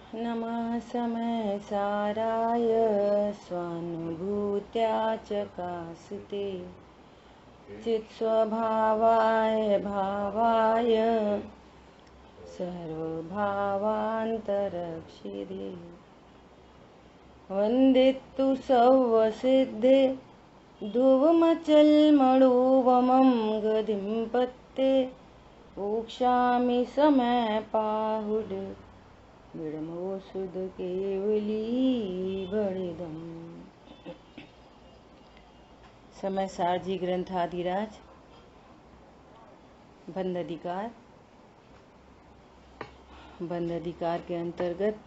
नमः समय साराय स्वानुभूत्या चकास्ते चित्स्वभावाय भावाय सर्वभावान्तरक्षिदे वन्दितु सौवसिद्धे धुवमचलमणुवमं गतिं पत्ते वोक्षामि समय पाहुड विडमो सुध केवली बड़िदम। समय सारजी ग्रंथाधिराज बंध अधिकार के अंतर्गत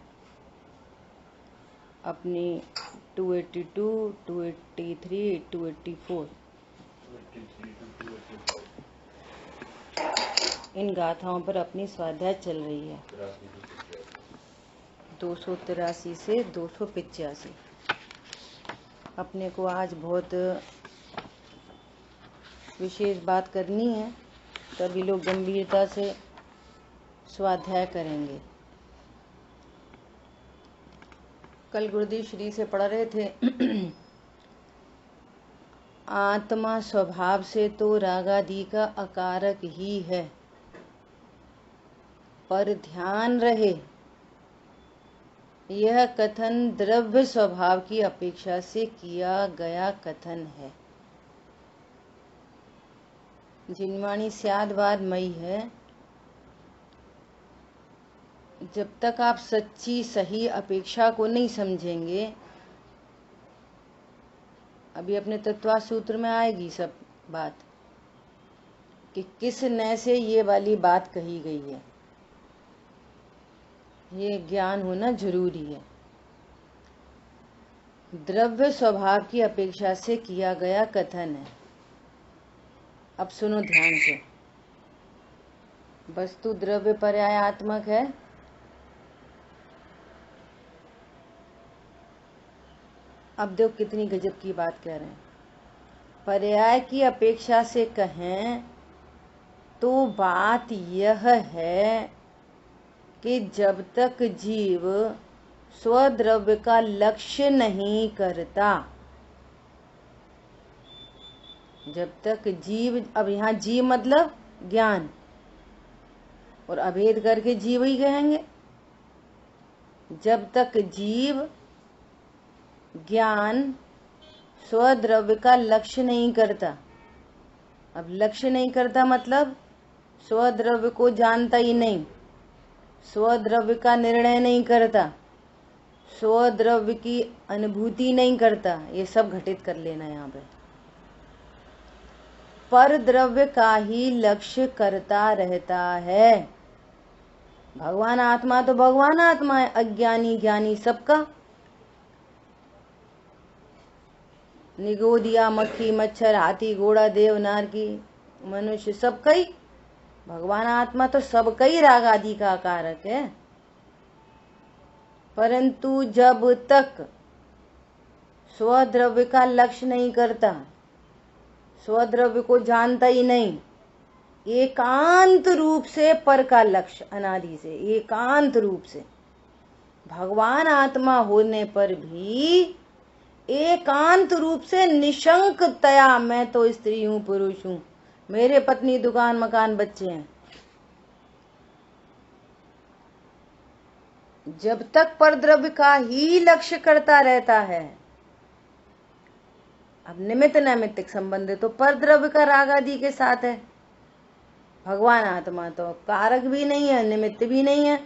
अपनी 282, 283, 284 इन गाथाओं पर अपनी स्वाध्याय चल रही है। 283 से 285 अपने को आज बहुत विशेष बात करनी है, तभी लोग गंभीरता से स्वाध्याय करेंगे। कल गुरुदेव श्री से पढ़ रहे थे आत्मा स्वभाव से तो रागादि का अकारक ही है, पर ध्यान रहे यह कथन द्रव्य स्वभाव की अपेक्षा से किया गया कथन है। जिनवाणी स्यादवाद मई है। जब तक आप सच्ची सही अपेक्षा को नहीं समझेंगे, अभी अपने तत्वा सूत्र में आएगी सब बात कि किस नय से ये वाली बात कही गई है। ये ज्ञान होना जरूरी है। द्रव्य स्वभाव की अपेक्षा से किया गया कथन है। अब सुनो ध्यान से। वस्तु द्रव्य पर्यायात्मक है। अब देखो कितनी गजब की बात कह रहे हैं। पर्याय की अपेक्षा से कहें तो बात यह है कि जब तक जीव स्वद्रव्य का लक्ष्य नहीं करता, जब तक जीव, अब यहाँ जीव मतलब ज्ञान, और अभेद करके जीव ही कहेंगे। जब तक जीव ज्ञान स्वद्रव्य का लक्ष्य नहीं करता, अब लक्ष्य नहीं करता मतलब स्वद्रव्य को जानता ही नहीं, स्वद्रव्य का निर्णय नहीं करता, स्वद्रव्य की अनुभूति नहीं करता, ये सब घटित कर लेना यहाँ पे। पर द्रव्य का ही लक्ष्य करता रहता है। भगवान आत्मा तो भगवान आत्मा है, अज्ञानी ज्ञानी सबका। निगोदिया मक्खी मच्छर हाथी घोड़ा देव नारकी मनुष्य सब कई, भगवान आत्मा तो सब कई राग आदि का कारक है। परंतु जब तक स्वद्रव्य का लक्ष्य नहीं करता, स्वद्रव्य को जानता ही नहीं, एकांत रूप से पर का लक्ष्य, अनादि से एकांत रूप से भगवान आत्मा होने पर भी एकांत रूप से निशंकतया मैं तो स्त्री हूं पुरुष हूं, मेरे पत्नी दुकान मकान बच्चे हैं, जब तक परद्रव्य का ही लक्ष्य करता रहता है। अब निमित्त नैमित्तिक संबंध तो परद्रव्य का राग आदि के साथ है। भगवान आत्मा तो कारक भी नहीं है, निमित्त भी नहीं है।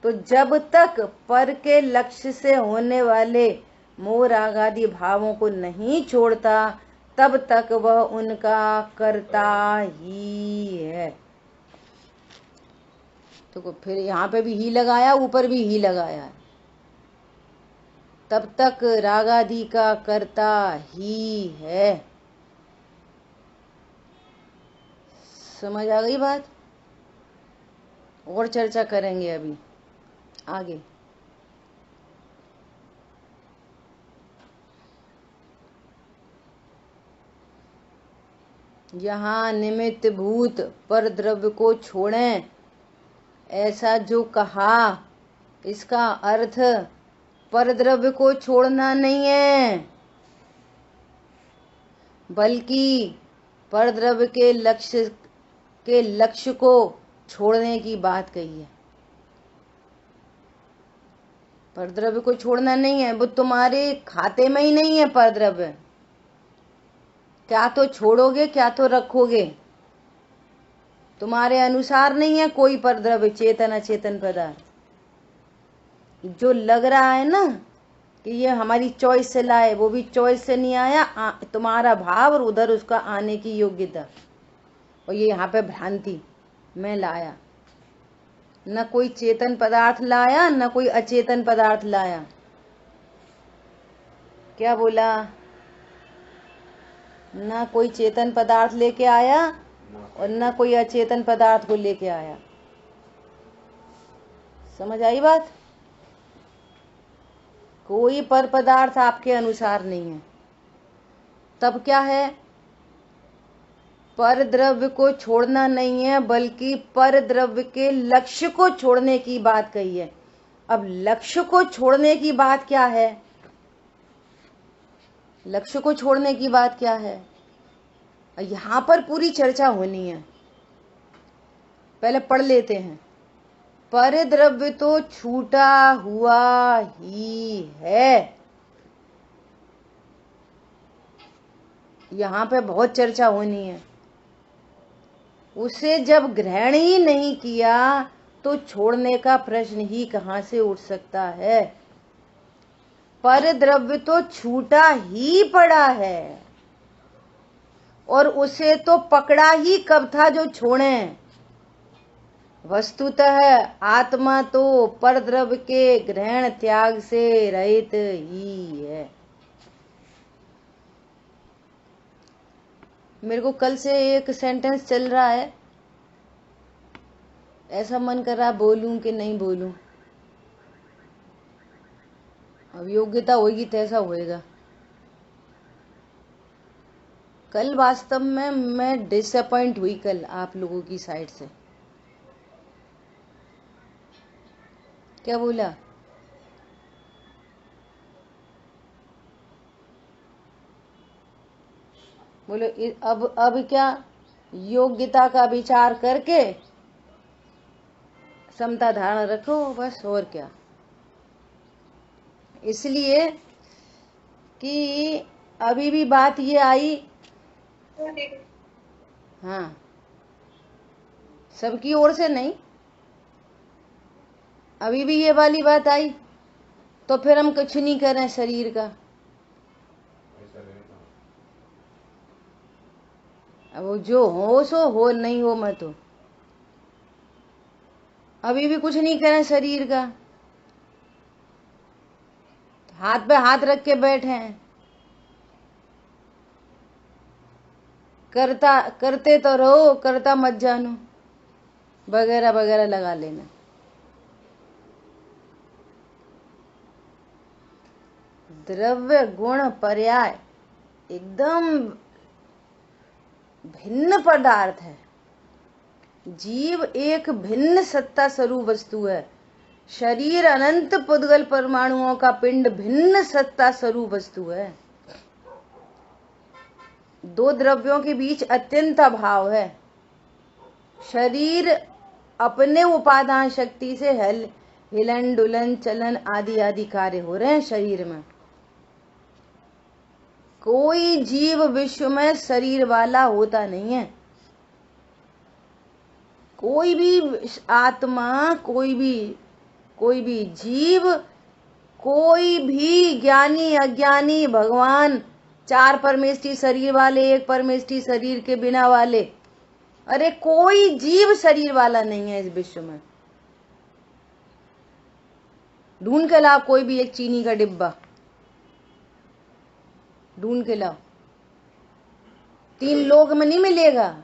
तो जब तक पर के लक्ष्य से होने वाले मोह राग आदि भावों को नहीं छोड़ता, तब तक वह उनका कर्ता ही है। तो फिर यहाँ पे भी ही लगाया, ऊपर भी ही लगाया, तब तक रागादि का कर्ता ही है। समझ आ गई बात? और चर्चा करेंगे अभी आगे। यहाँ निमित्त भूत पर द्रव्य को छोड़ें, ऐसा जो कहा इसका अर्थ परद्रव्य को छोड़ना नहीं है, बल्कि परद्रव्य के लक्ष्य को छोड़ने की बात कही है। परद्रव्य को छोड़ना नहीं है, वो तुम्हारे खाते में ही नहीं है परद्रव्य। क्या तो छोड़ोगे क्या तो रखोगे, तुम्हारे अनुसार नहीं है कोई परद्रव्य, चेतन अचेतन पदार्थ। जो लग रहा है ना कि ये हमारी चॉइस से लाए, वो भी चॉइस से नहीं आया, तुम्हारा भाव और उधर उसका आने की योग्यता, और ये यहाँ पे भ्रांति, मैं लाया। न कोई चेतन पदार्थ लाया, न कोई अचेतन पदार्थ लाया। क्या बोला? न कोई चेतन पदार्थ लेके आया और न कोई अचेतन पदार्थ को लेके आया। समझ आई बात? कोई पर पदार्थ आपके अनुसार नहीं है। तब क्या है? पर द्रव्य को छोड़ना नहीं है, बल्कि पर द्रव्य के लक्ष्य को छोड़ने की बात कही है। अब लक्ष्य को छोड़ने की बात क्या है? लक्ष्य को छोड़ने की बात क्या है? यहां पर पूरी चर्चा होनी है। पहले पढ़ लेते हैं। पर द्रव्य तो छूटा हुआ ही है। यहां पे बहुत चर्चा होनी है। उसे जब ग्रहण ही नहीं किया तो छोड़ने का प्रश्न ही कहां से उठ सकता है। पर द्रव्य तो छूटा ही पड़ा है, और उसे तो पकड़ा ही कब था जो छोड़े। वस्तुतः आत्मा तो पर द्रव्य के ग्रहण त्याग से रहित ही है। मेरे को कल से एक सेंटेंस चल रहा है, ऐसा मन कर रहा बोलूं कि नहीं बोलूं। अब योग्यता होगी तो ऐसा होएगा। कल वास्तव में मैं डिसअपॉइंट हुई कल आप लोगों की साइड से। क्या बोला? बोलो अब क्या योग्यता का विचार करके समता धारण रखो बस, और क्या। इसलिए कि अभी भी बात ये आई, हाँ, सबकी ओर से नहीं, अभी भी ये वाली बात आई, तो फिर हम कुछ नहीं करें शरीर का। अब वो जो हो सो हो, नहीं हो मत हो। अभी भी कुछ नहीं करें शरीर का, हाथ पे हाथ रख के बैठे हैं। करते तो रहो, करता मत जानो, वगैरह वगैरह लगा लेना। द्रव्य गुण पर्याय एकदम भिन्न पदार्थ है। जीव एक भिन्न सत्ता स्वरूप वस्तु है। शरीर अनंत पुद्गल परमाणुओं का पिंड भिन्न सत्ता स्वरूप वस्तु है। दो द्रव्यों के बीच अत्यंत अभाव है। शरीर अपने उपादान शक्ति से हिलन डुलन चलन आदि आदि कार्य हो रहे हैं शरीर में। कोई जीव विश्व में शरीर वाला होता नहीं है। कोई भी आत्मा, कोई भी जीव, कोई भी ज्ञानी अज्ञानी, भगवान, चार परमेष्टि शरीर वाले, एक परमेष्टि शरीर के बिना वाले, अरे कोई जीव शरीर वाला नहीं है इस विश्व में। ढूंढ के लाओ कोई भी एक चीनी का डिब्बा, ढूंढ के लाओ, 3 लोक में नहीं मिलेगा।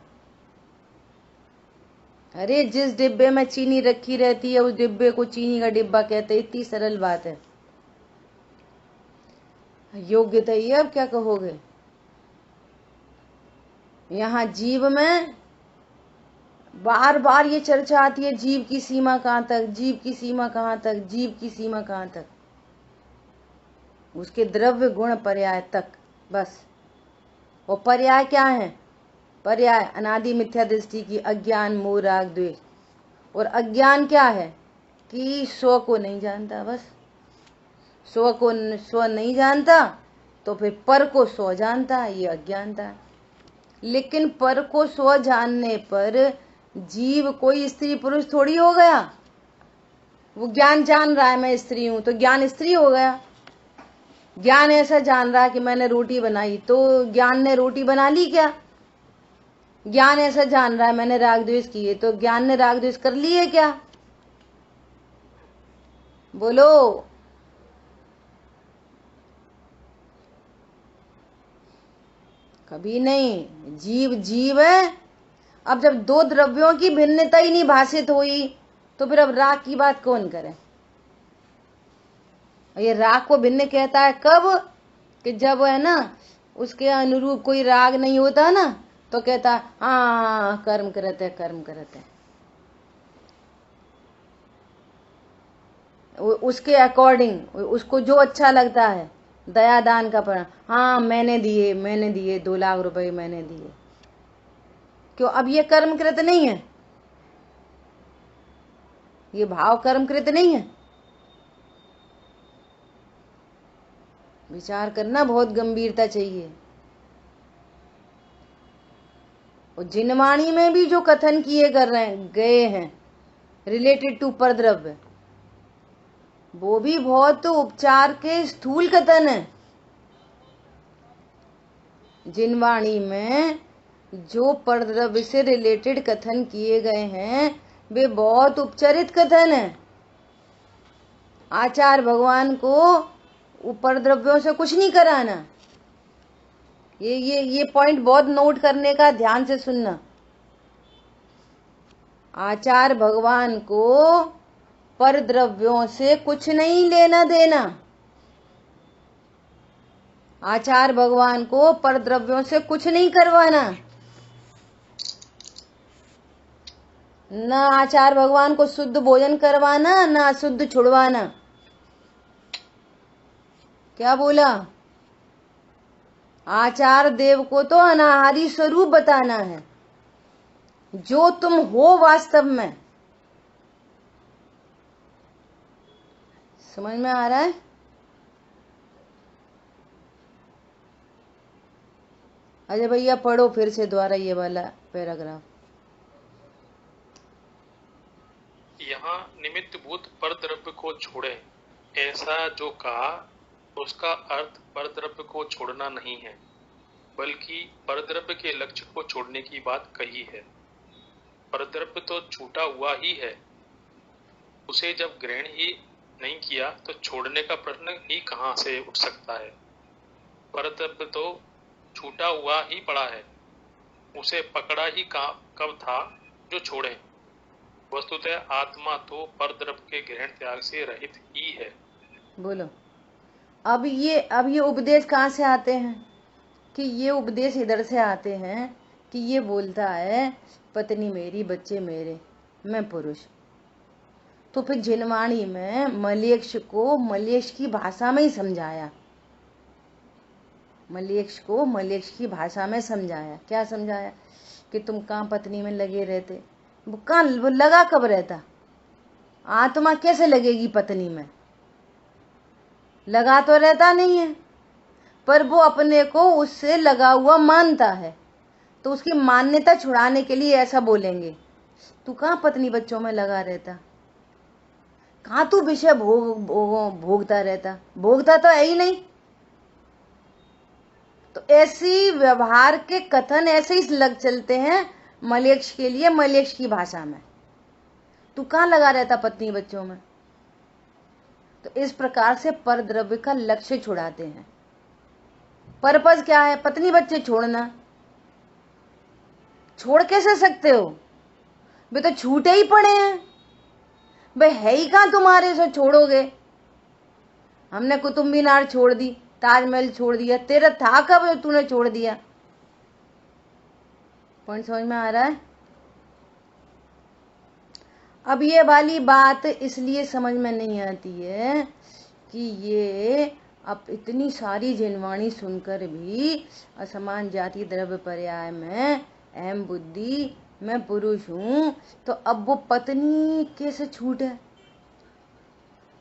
अरे जिस डिब्बे में चीनी रखी रहती है उस डिब्बे को चीनी का डिब्बा कहते हैं। इतनी सरल बात है। योग्यता ही अब क्या कहोगे। यहाँ जीव में बार बार ये चर्चा आती है, जीव की सीमा कहाँ तक, जीव की सीमा कहाँ तक, जीव की सीमा कहाँ तक, उसके द्रव्य गुण पर्याय तक बस। वो पर्याय क्या है? पर्याय अनादि मिथ्या दृष्टि की, अज्ञान मोह राग द्वेष। और अज्ञान क्या है? कि स्व को नहीं जानता, बस स्व को स्व नहीं जानता तो फिर पर को स्व जानता है, ये अज्ञानता है। लेकिन पर को स्व जानने पर जीव कोई स्त्री पुरुष थोड़ी हो गया। वो ज्ञान जान रहा है मैं स्त्री हूं तो ज्ञान स्त्री हो गया। ज्ञान ऐसा जान रहा है कि मैंने रोटी बनाई तो ज्ञान ने रोटी बना ली क्या? ज्ञान ऐसा जान रहा है मैंने राग द्वेष किए तो ज्ञान ने राग द्वेष कर लिए क्या? बोलो। कभी नहीं। जीव जीव है। अब जब दो द्रव्यों की भिन्नता ही नहीं भाषित हुई तो फिर अब राग की बात कौन करे? ये राग को भिन्न कहता है कब? कि जब है ना उसके अनुरूप कोई राग नहीं होता ना तो कहता हाँ कर्म करते कर्म करते। उसके अकॉर्डिंग उसको जो अच्छा लगता है, दया दान का पर हाँ मैंने दिए 2 लाख रुपए मैंने दिए। क्यों? अब ये कर्मकृत नहीं है, ये भाव कर्मकृत नहीं है। विचार करना बहुत गंभीरता चाहिए। और जिनवाणी में भी जो कथन किए गए हैं रिलेटेड टू परद्रव्य, वो भी बहुत उपचार के स्थूल कथन है। जिनवाणी में जो परद्रव्य से रिलेटेड कथन किए गए हैं वे बहुत उपचारित कथन है। आचार्य भगवान को परद्रव्यों से कुछ नहीं कराना। ये पॉइंट बहुत नोट करने का, ध्यान से सुनना। आचार्य भगवान को परद्रव्यों से कुछ नहीं लेना देना। आचार्य भगवान को परद्रव्यों से कुछ नहीं करवाना। न आचार्य भगवान को शुद्ध भोजन करवाना, न अशुद्ध छुड़वाना। क्या बोला? आचार्य देव को तो अनाहारी स्वरूप बताना है, जो तुम हो वास्तव में। समझ में आ रहा है? अजय भैया पढ़ो फिर से दोबारा ये वाला पैराग्राफ। यहाँ निमित्त भूत परद्रव्य को छोड़े ऐसा जो कहा, उसका अर्थ परद्रव्य को छोड़ना नहीं है, बल्कि परद्रव्य के लक्ष्य को छोड़ने की बात कही है। परद्रव्य तो छूटा हुआ ही है, उसे जब ग्रहण ही नहीं किया तो छोड़ने का प्रश्न ही कहाँ से उठ सकता है। परद्रव्य तो छूटा हुआ ही पड़ा है, उसे पकड़ा ही कब था जो छोड़े। वस्तुतः आत्मा तो परद्रव्य के ग्रहण त्याग से रहित ही है। बोलो। अब ये उपदेश कहाँ से आते हैं? कि ये उपदेश इधर से आते हैं कि ये बोलता है पत्नी मेरी, बच्चे मेरे, मैं पुरुष। तो फिर जिनवाणी में मलेच्छ को मलेच्छ की भाषा में ही समझाया। मलेच्छ को मलेच्छ की भाषा में समझाया। क्या समझाया? कि तुम कहाँ पत्नी में लगे रहते। वो कहाँ लगा कब रहता? आत्मा कैसे लगेगी पत्नी में? लगा तो रहता नहीं है, पर वो अपने को उससे लगा हुआ मानता है। तो उसकी मान्यता छुड़ाने के लिए ऐसा बोलेंगे, तू कहाँ पत्नी बच्चों में लगा रहता, कहाँ तू विषय भोगता रहता, भोगता तो है ही नहीं। तो ऐसी व्यवहार के कथन ऐसे ही लग चलते हैं मलेच्छ के लिए, मलेच्छ की भाषा में। तू कहाँ लगा रहता पत्नी बच्चों में। तो इस प्रकार से परद्रव्य का लक्ष्य छुड़ाते हैं। पर्पज क्या है? पत्नी बच्चे छोड़ना। छोड़ कैसे सकते हो? वे तो छूटे ही पड़े हैं, वे है ही कहाँ तुम्हारे से छोड़ोगे। हमने कुतुब मीनार छोड़ दी, ताजमहल छोड़ दिया, तेरा था कब जो तूने छोड़ दिया? पॉइंट समझ में आ रहा है? अब ये वाली बात इसलिए समझ में नहीं आती है कि ये अब इतनी सारी जिनवाणी सुनकर भी असमान जाति द्रव्य पर्याय में अहम बुद्धि मैं पुरुष हूँ, तो अब वो पत्नी कैसे छूटे?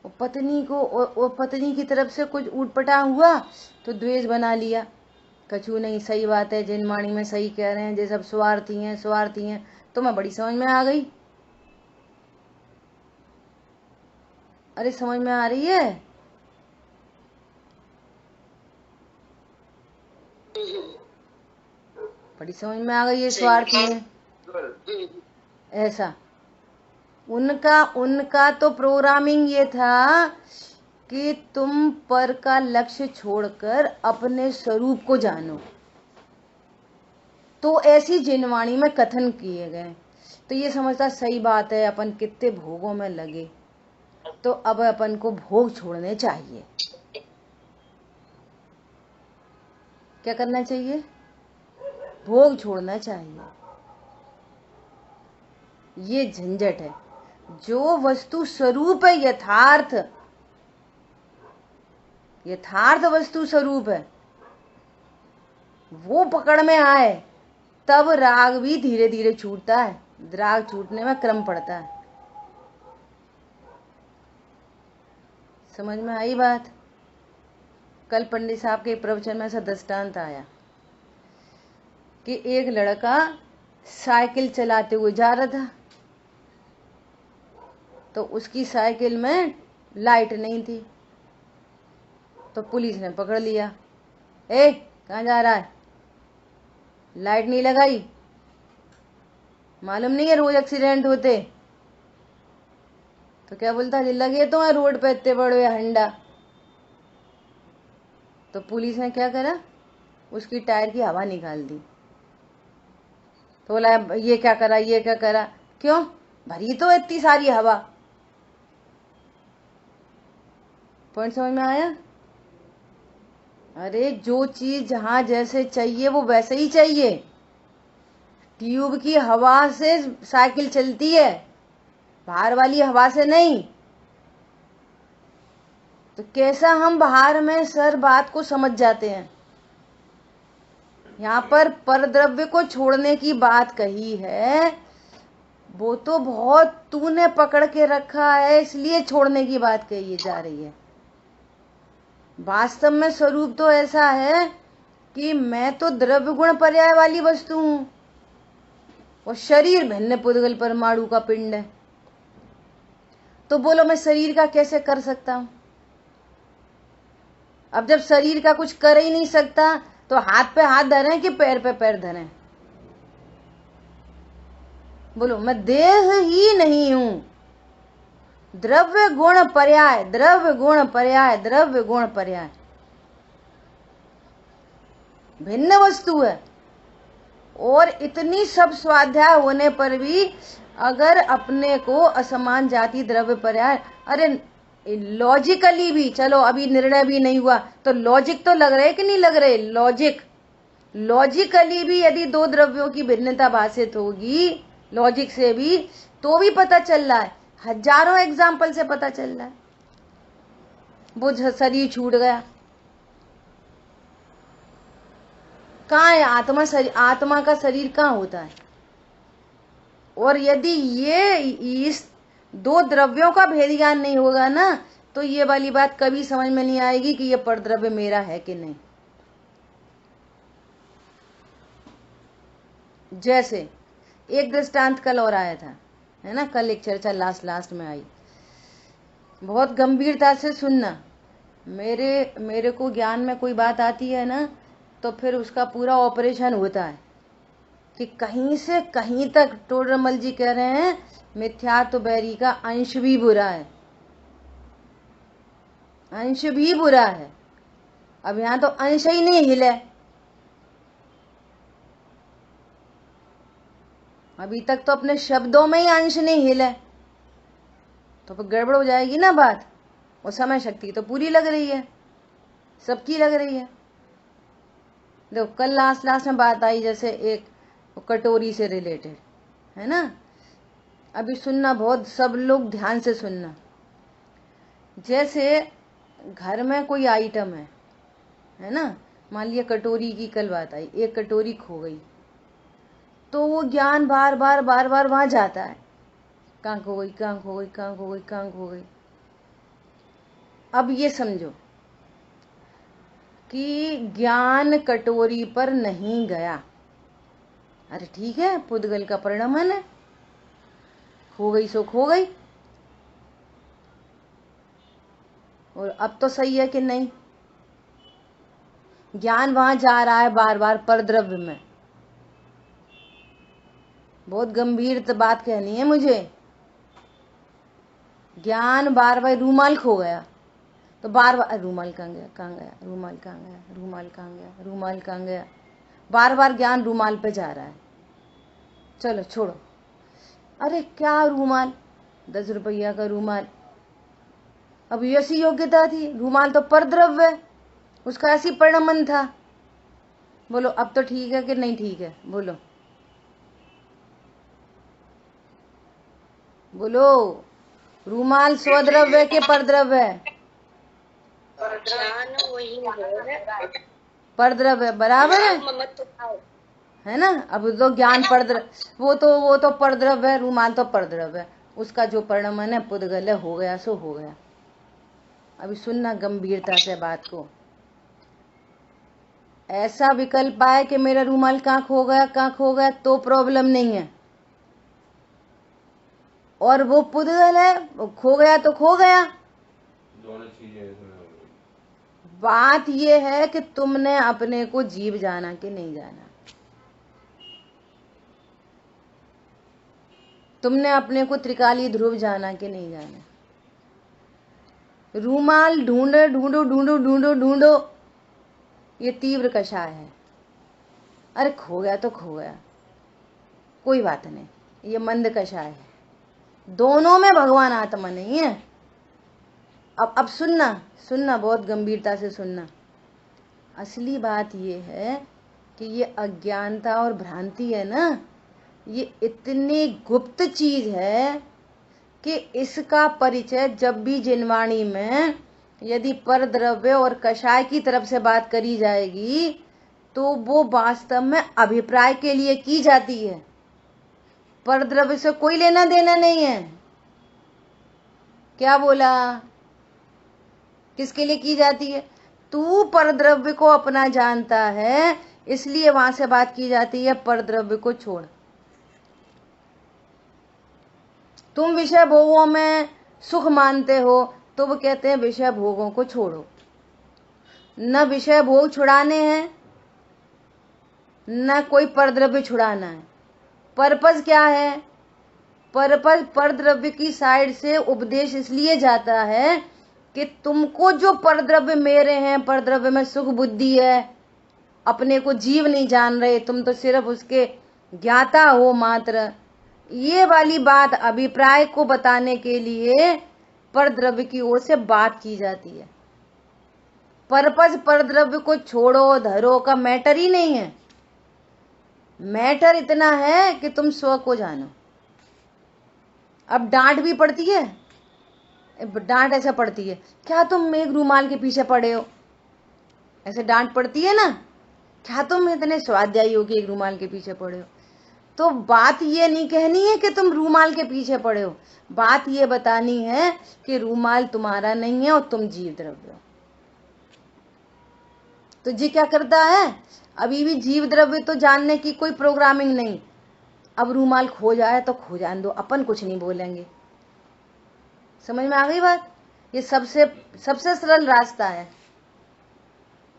वो पत्नी को वो पत्नी की तरफ से कुछ उटपटा हुआ तो द्वेष बना लिया। कछु नहीं, सही बात है, जिनवाणी में सही कह रहे हैं, ये सब स्वार्थी हैं स्वार्थी हैं। तो मैं बड़ी समझ में आ गई। अरे समझ में आ रही है? बड़ी समझ में आ गई ये स्वार्थी हैं ऐसा। उनका तो प्रोग्रामिंग ये था कि तुम पर का लक्ष्य छोड़कर अपने स्वरूप को जानो। तो ऐसी जिनवाणी में कथन किए गए। तो ये समझता सही बात है, अपन कितने भोगों में लगे, तो अब अपन को भोग छोड़ने चाहिए। क्या करना चाहिए? भोग छोड़ना चाहिए। ये झंझट है। जो वस्तु स्वरूप है, यथार्थ वस्तु स्वरूप है, वो पकड़ में आए तब राग भी धीरे धीरे छूटता है। राग छूटने में क्रम पड़ता है। समझ में आई बात? कल पंडित साहब के प्रवचन में ऐसा दृष्टांत आया कि एक लड़का साइकिल चलाते हुए जा रहा था, तो उसकी साइकिल में लाइट नहीं थी, तो पुलिस ने पकड़ लिया। ए, कहाँ जा रहा है? लाइट नहीं लगाई? मालूम नहीं है रोज एक्सीडेंट होते? तो क्या बोलता है, लगे तो है रोड पे इतने बड़े हंडा। तो पुलिस ने क्या करा, उसकी टायर की हवा निकाल दी। तो बोला ये क्या करा, ये क्या करा? क्यों? भरी तो इतनी सारी हवा। पॉइंट समझ में आया? अरे जो चीज जहां जैसे चाहिए वो वैसे ही चाहिए। ट्यूब की हवा से साइकिल चलती है, बाहर वाली हवा से नहीं। तो कैसा हम बाहर में सर बात को समझ जाते हैं। यहाँ पर परद्रव्य को छोड़ने की बात कही है, वो तो बहुत तूने पकड़ के रखा है इसलिए छोड़ने की बात कही जा रही है। वास्तव में स्वरूप तो ऐसा है कि मैं तो द्रव्य गुण पर्याय वाली वस्तु हूं, और शरीर भिन्न पुद्गल परमाणु का पिंड है। तो बोलो मैं शरीर का कैसे कर सकता हूं? अब जब शरीर का कुछ कर ही नहीं सकता, तो हाथ पे हाथ धरें कि पैर पे पैर धरें? बोलो मैं देह ही नहीं हूं। द्रव्य गुण पर्याय, द्रव्य गुण पर्याय, द्रव्य गुण पर्याय भिन्न वस्तु है। और इतनी सब स्वाध्याय होने पर भी अगर अपने को असमान जाति द्रव्य पर्याय, अरे लॉजिकली भी, चलो अभी निर्णय भी नहीं हुआ तो लॉजिक तो लग रहे कि नहीं लग रहे? लॉजिकली भी यदि दो द्रव्यों की भिन्नता भाषित होगी लॉजिक से भी, तो भी पता चल रहा है, हजारों एग्जाम्पल से पता चल रहा है। वो शरीर छूट गया, कहाँ है आत्मा? आत्मा का शरीर कहाँ होता है? और यदि ये इस दो द्रव्यों का भेद ज्ञान नहीं होगा ना, तो ये वाली बात कभी समझ में नहीं आएगी कि ये परद्रव्य मेरा है कि नहीं। जैसे एक दृष्टांत कल और आया था, है ना, कल एक चर्चा लास्ट में आई, बहुत गंभीरता से सुनना। मेरे को ज्ञान में कोई बात आती है ना, तो फिर उसका पूरा ऑपरेशन होता है कि कहीं से कहीं तक टोडरमल जी कह रहे हैं मिथ्यात्व बैरी का अंश भी बुरा है, अंश भी बुरा है। अब यहां तो अंश ही नहीं हिले, अभी तक तो अपने शब्दों में ही अंश नहीं हिले, तो फिर गड़बड़ हो जाएगी ना बात। और समय शक्ति तो पूरी लग रही है, सबकी लग रही है। देखो कल लास्ट में बात आई, जैसे एक कटोरी से रिलेटेड, है ना, अभी सुनना, बहुत सब लोग ध्यान से सुनना। जैसे घर में कोई आइटम है ना, मान लिया कटोरी की कल बात आई, एक कटोरी खो गई, तो वो ज्ञान बार बार बार बार वहां जाता है, कहाँ खो गई, कहाँ खो गई, कहाँ खो गई, कहाँ खो गई। अब ये समझो कि ज्ञान कटोरी पर नहीं गया। अरे ठीक है, पुद्गल का परिणमन है, खो गई सो खो गई। और अब तो सही है कि नहीं, ज्ञान वहां जा रहा है बार बार परद्रव्य में। बहुत गंभीर बात कहनी है मुझे। ज्ञान बार बार, रूमाल खो गया तो बार बार रूमाल कहाँ गया, कहाँ गया, रूमाल कहाँ गया, रूमाल कहाँ गया, रूमाल कहाँ गया, बार बार ज्ञान रूमाल पे जा रहा है। चलो छोड़ो, अरे क्या रूमाल, 10 रुपया का रूमाल, अब ऐसी योग्यता थी, रूमाल तो परद्रव्य है, उसका ऐसी परिणमन था। बोलो अब तो ठीक है कि नहीं ठीक है, बोलो बोलो। रूमाल स्वद्रव्य के परद्रव्य है? परद्रव्य बराबर है ना। अब तो ज्ञान परद्रव्य, वो तो परद्रव्य है, रूमाल तो परद्रव्य है, उसका जो परिणमन है पुद्गल है, हो गया सो हो गया। अभी सुनना गंभीरता से बात को। ऐसा विकल्प आए कि मेरा रूमाल कहाँ खो गया, कहाँ खो गया, तो प्रॉब्लम नहीं है, और वो पुद्गल है, वो खो गया तो खो गया। दोनों चीजें। बात ये है कि तुमने अपने को जीव जाना कि नहीं जाना, तुमने अपने को त्रिकाली ध्रुव जाना कि नहीं जाना। रूमाल ढूंढो ढूंढो ढूंढो ढूंढो ढूंढो, ये तीव्र कषाय है। अरे खो गया तो खो गया, कोई बात नहीं, ये मंद कषाय है। दोनों में भगवान आत्मा नहीं है। अब सुनना सुनना, बहुत गंभीरता से सुनना। असली बात ये है कि ये अज्ञानता और भ्रांति है ना, ये इतनी गुप्त चीज है कि इसका परिचय जब भी जिनवाणी में यदि परद्रव्य और कषाय की तरफ से बात करी जाएगी तो वो वास्तव में अभिप्राय के लिए की जाती है, परद्रव्य से कोई लेना देना नहीं है। क्या बोला, किसके लिए की जाती है? तू परद्रव्य को अपना जानता है, इसलिए वहां से बात की जाती है, परद्रव्य को छोड़। तुम विषय भोगों में सुख मानते हो तो वो कहते हैं विषय भोगों को छोड़ो। न विषय भोग छुड़ाने हैं, न कोई परद्रव्य छुड़ाना है। पर्पस क्या है? पर्पस परद्रव्य की साइड से उपदेश इसलिए जाता है कि तुमको जो परद्रव्य मेरे हैं, परद्रव्य में सुख बुद्धि है, अपने को जीव नहीं जान रहे, तुम तो सिर्फ उसके ज्ञाता हो मात्र, ये वाली बात अभिप्राय को बताने के लिए परद्रव्य की ओर से बात की जाती है। पर्पस परद्रव्य को छोड़ो धरो का मैटर ही नहीं है। मैटर इतना है कि तुम स्व को जानो। अब डांट भी पड़ती है, डांट ऐसा पड़ती है, क्या तुम एक रूमाल के पीछे पड़े हो, ऐसे डांट पड़ती है ना, क्या तुम इतने स्वाध्यायी हो कि एक रूमाल के पीछे पड़े हो। तो बात ये नहीं कहनी है कि तुम रूमाल के पीछे पड़े हो, बात ये बतानी है कि रूमाल तुम्हारा नहीं है और तुम जीव द्रव्य हो। तो जी क्या करता है, अभी भी जीव द्रव्य तो जानने की कोई प्रोग्रामिंग नहीं। अब रूमाल खो जाए तो खो जाने दो, अपन कुछ नहीं बोलेंगे। समझ में आ गई बात? ये सबसे सरल रास्ता है।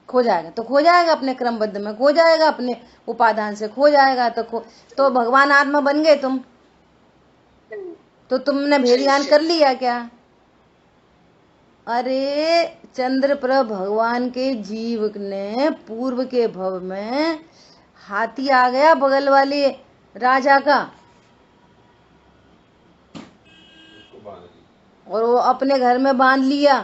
खो जाएगा तो खो जाएगा, अपने क्रमबद्ध में खो जाएगा, अपने उपादान से खो जाएगा, तो भगवान आत्मा बन गए तुम, तो तुमने भेद ज्ञान कर लिया क्या? अरे चंद्रप्रभ भगवान के जीव ने पूर्व के भव में हाथी आ गया बगल वाले राजा का, और वो अपने घर में बांध लिया,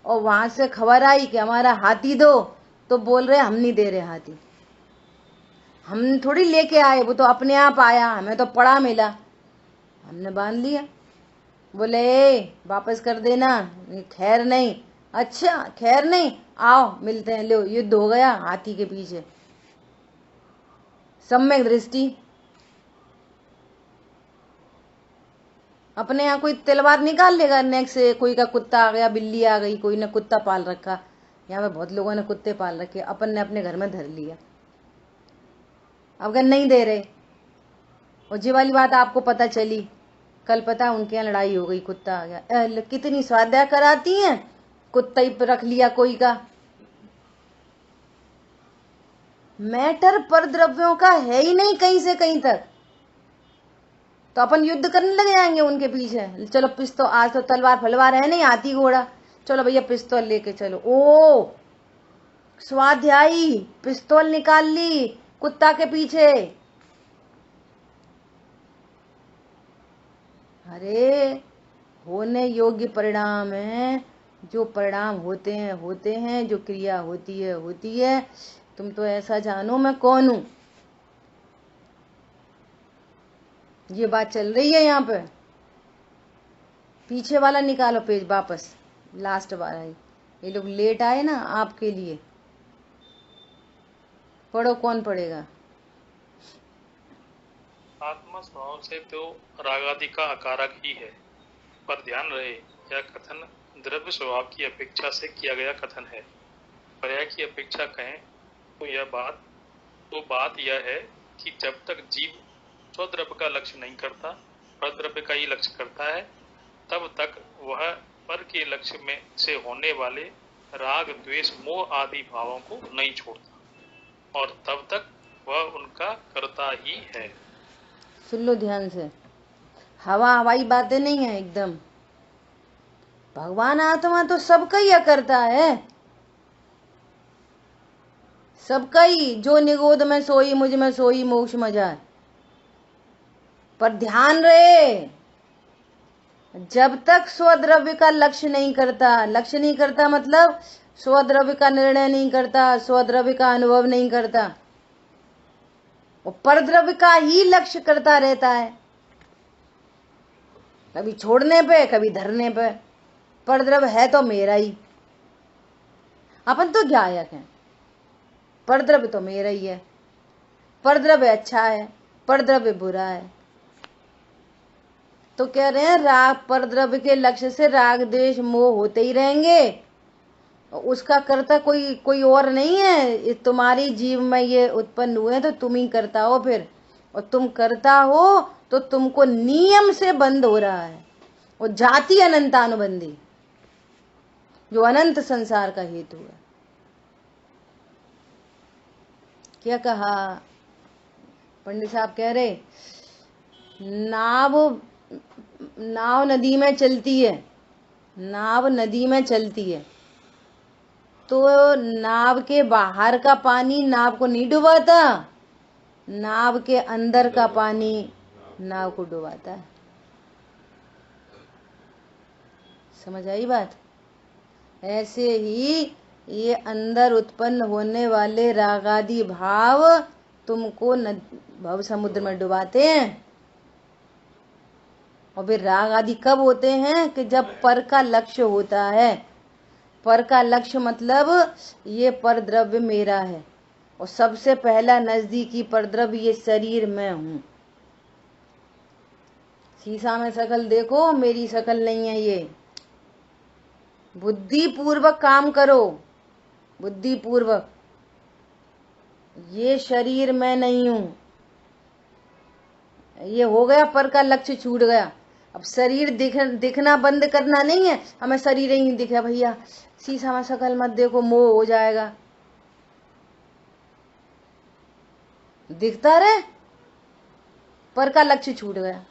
और वहां से खबर आई कि हमारा हाथी दो, तो बोल रहे हम नहीं दे रहे हाथी, हम थोड़ी लेके आए, वो तो अपने आप आया, हमें तो पड़ा मिला। हमने बांध लिया। बोले "ए, वापस कर देना, खैर नहीं"। अच्छा खैर नहीं, आओ मिलते हैं, लो युद्ध हो गया हाथी के पीछे। सम्यक दृष्टि। अपने यहाँ कोई तलवार निकाल लेगा नेक से, कोई का कुत्ता आ गया, बिल्ली आ गई, कोई ने कुत्ता पाल रखा, यहाँ पे बहुत लोगों ने कुत्ते पाल रखे, अपन ने अपने घर में धर लिया। अब अगर नहीं दे रहे, और ये वाली बात आपको पता चली, कल पता उनके यहाँ लड़ाई हो गई, कुत्ता आ गया, कितनी स्वाध्याय कराती हैं, कुत्ता ही रख लिया कोई का। मैटर पर द्रव्यों का है ही नहीं कहीं से कहीं तक, तो अपन युद्ध करने लग जाएंगे उनके पीछे। चलो पिस्तौल, आज तो तलवार फलवार है नहीं, हाथी घोड़ा, चलो भैया पिस्तौल लेके चलो। ओ स्वाध्यायी, पिस्तौल निकाल ली कुत्ता के पीछे। अरे होने योग्य परिणाम है, जो परिणाम होते हैं, जो क्रिया होती है। तुम तो ऐसा जानो मैं कौन हूं, ये बात चल रही है यहाँ पे। पीछे वाला निकालो पेज वापस, लास्ट वाला। ये लोग लेट आए ना आपके लिए, पढ़ो, कौन पढ़ेगा? आत्मा स्वभाव से तो रागादि का अकारक ही है, पर ध्यान रहे यह कथन द्रव्य स्वभाव की अपेक्षा से किया गया कथन है। पर्याय की अपेक्षा कहें तो बात यह है कि जब तक जीव स्वद्रव्य का लक्ष्य नहीं करता, परद्रव्य का ही लक्ष्य करता है, तब तक वह पर के लक्ष्य में से होने वाले राग द्वेष मोह आदि भावों को नहीं छोड़ता, और तब तक वह उनका करता ही है। सुन लो ध्यान से, हवाई बातें नहीं है एकदम। भगवान आत्मा तो सबका ही करता है, सबका ही। जो निगोद में सोई मुझ में सोई मोक्ष मजा। पर ध्यान रहे, जब तक स्वद्रव्य का लक्ष्य नहीं करता मतलब स्वद्रव्य का निर्णय नहीं करता, स्वद्रव्य का अनुभव नहीं करता, वो परद्रव्य का ही लक्ष्य करता रहता है, कभी छोड़ने पे कभी धरने पे। परद्रव्य है तो मेरा ही, अपन तो गायक हैं, परद्रव्य तो मेरा ही है। परद्रव्य अच्छा है, परद्रव्य बुरा है, तो कह रहे हैं राग परद्रव्य के लक्ष्य से राग द्वेष मोह होते ही रहेंगे, उसका करता कोई और नहीं है। तुम्हारी जीव में ये उत्पन्न हुए तो तुम ही करता हो फिर, और तुम करता हो तो तुमको नियम से बंद हो रहा है, वो जाति अनंतानुबंधी जो अनंत संसार का हेतु है। क्या कहा पंडित साहब? कह रहे नाव नदी में चलती है, नाव नदी में चलती है, तो नाव के बाहर का पानी नाव को नहीं डुबाता, नाव के अंदर का पानी नाव को डुबाता है। समझ आई बात? ऐसे ही ये अंदर उत्पन्न होने वाले रागादि भाव तुमको भव समुद्र में डुबाते हैं। और फिर राग आदि कब होते हैं? कि जब पर का लक्ष्य होता है। पर का लक्ष्य मतलब ये पर द्रव्य मेरा है, और सबसे पहला नजदीकी पर द्रव्य ये शरीर में हूं। शीशा में शकल देखो, मेरी शकल नहीं है ये। बुद्धि पूर्वक काम करो, बुद्धि पूर्वक। ये शरीर में नहीं हूं, ये हो गया पर का लक्ष्य छूट गया। अब शरीर दिखना बंद करना नहीं है, हमें शरीर ही दिखे भैया, शीशा में शकल मत देखो, मोह हो जाएगा। दिखता रहे, पर का लक्ष्य छूट गया।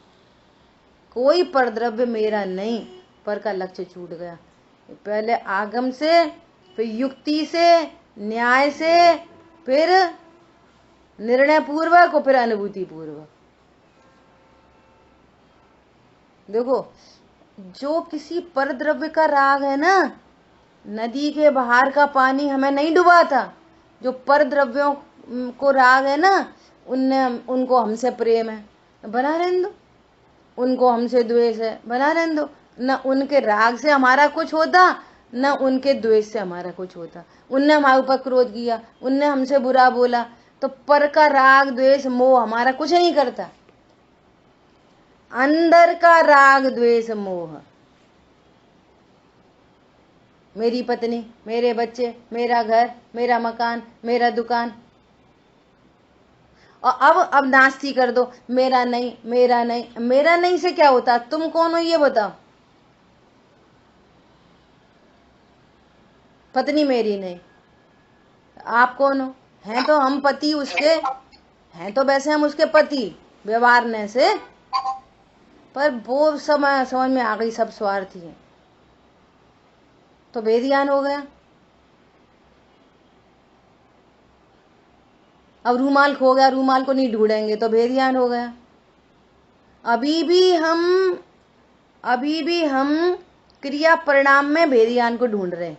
कोई पर द्रव्य मेरा नहीं, पर का लक्ष्य छूट गया। पहले आगम से, फिर युक्ति से, न्याय से, फिर निर्णय पूर्वक और फिर अनुभूति पूर्वक। देखो, जो किसी पर द्रव्य का राग है ना, नदी के बाहर का पानी हमें नहीं डुबाता। जो पर द्रव्यों को राग है ना, उनको हमसे प्रेम है, बना रहने दो। उनको हमसे द्वेष है, बना रहने दो। न उनके राग से हमारा कुछ होता, न उनके द्वेष से हमारा कुछ होता। उनने हमारे ऊपर क्रोध किया, उनने हमसे बुरा बोला, तो पर का राग द्वेष मोह हमारा कुछ नहीं करता। अंदर का राग द्वेष मोह, मेरी पत्नी, मेरे बच्चे, मेरा घर, मेरा मकान, मेरा दुकान, और अब नास्ती कर दो, मेरा नहीं, मेरा नहीं। मेरा नहीं से क्या होता? तुम कौन हो ये बताओ? पत्नी मेरी नहीं, आप कौन हो? हैं तो हम पति उसके, हैं तो वैसे हम उसके पति व्यवहारने से, पर वो समझ में आ गई सब स्वार्थी है, तो बेध्यान हो गया। अब रूमाल खो गया, रूमाल को नहीं ढूंढेंगे तो बेध्यान हो गया। अभी भी हम क्रिया परिणाम में बेध्यान को ढूंढ रहे हैं।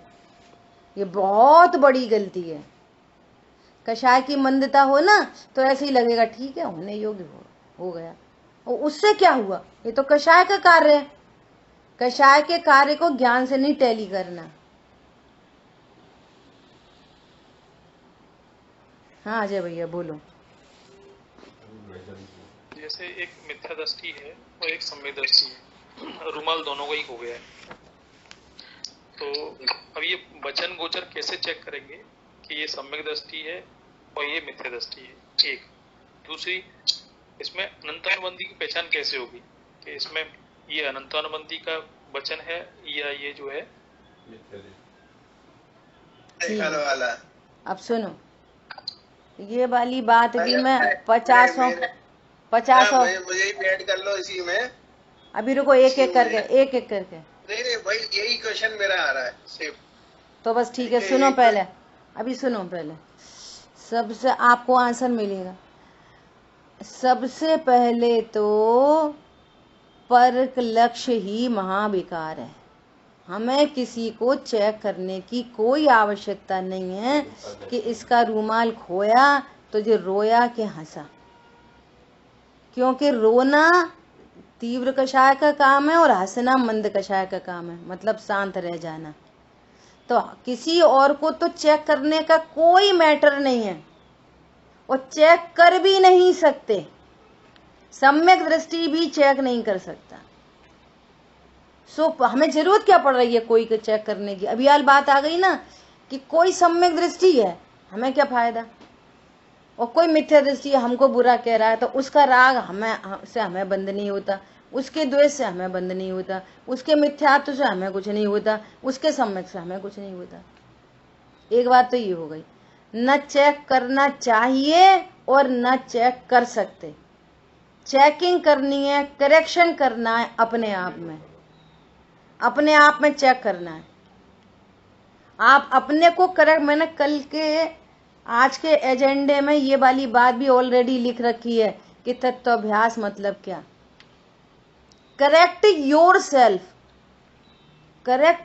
ये बहुत बड़ी गलती है। कषाय की मंदता हो ना तो ऐसे ही लगेगा ठीक है, होने योग्य हो गया, और उससे क्या हुआ? ये तो कषाय का कार्य है। कषाय के कार्य को ज्ञान से नहीं टैली करना। हाँ अजय भैया बोलो। जैसे एक मिथ्या दृष्टि है और एक सम्यक दृष्टि है, रुमाल दोनों का ही हो गया है। तो अब ये वचन गोचर कैसे चेक करेंगे कि ये सम्यक दृष्टि है और ये मिथ्या दृष्टि है? एक दूसरी, इसमें अनंतानुबंधी की पहचान कैसे होगी कि इसमें ये अनंतानुबंधी का वचन है या ये जो है वाला। अब सुनो, ये वाली बात भी मैं 50 मुझे ही ऐड कर लो इसी में। अभी रुको, एक एक करके। नहीं भाई, यही क्वेश्चन मेरा आ रहा है सिर्फ। तो बस ठीक है, सुनो पहले, अभी सुनो पहले, सबसे आपको आंसर मिलेगा। सबसे पहले तो परक लक्ष्य ही महाविकार है। हमें किसी को चेक करने की कोई आवश्यकता नहीं है कि इसका रूमाल खोया तो जो रोया कि हंसा, क्योंकि रोना तीव्र कषाय का काम है और हंसना मंद कषाय का काम है, मतलब शांत रह जाना। तो किसी और को तो चेक करने का कोई मैटर नहीं है, और चेक कर भी नहीं सकते। सम्यक दृष्टि भी चेक नहीं कर सकता। सो हमें जरूरत क्या पड़ रही है कोई को चेक करने की? अभी यार बात आ गई ना कि कोई सम्यक दृष्टि है, हमें क्या फायदा? और कोई मिथ्या दृष्टि है, हमको बुरा कह रहा है, तो उसका राग हमें बंद नहीं होता, उसके द्वेष से हमें बंद नहीं होता, उसके मिथ्यात्व से हमें कुछ नहीं होता, उसके सम्यक से हमें कुछ नहीं होता। एक बात तो ये हो गई, न चेक करना चाहिए और न चेक कर सकते। चेकिंग करनी है, करेक्शन करना है अपने आप में चेक करना है। आप अपने को करेक्ट, मैंने कल के आज के एजेंडे में ये वाली बात भी ऑलरेडी लिख रखी है कि तत्वाभ्यास मतलब क्या। Correct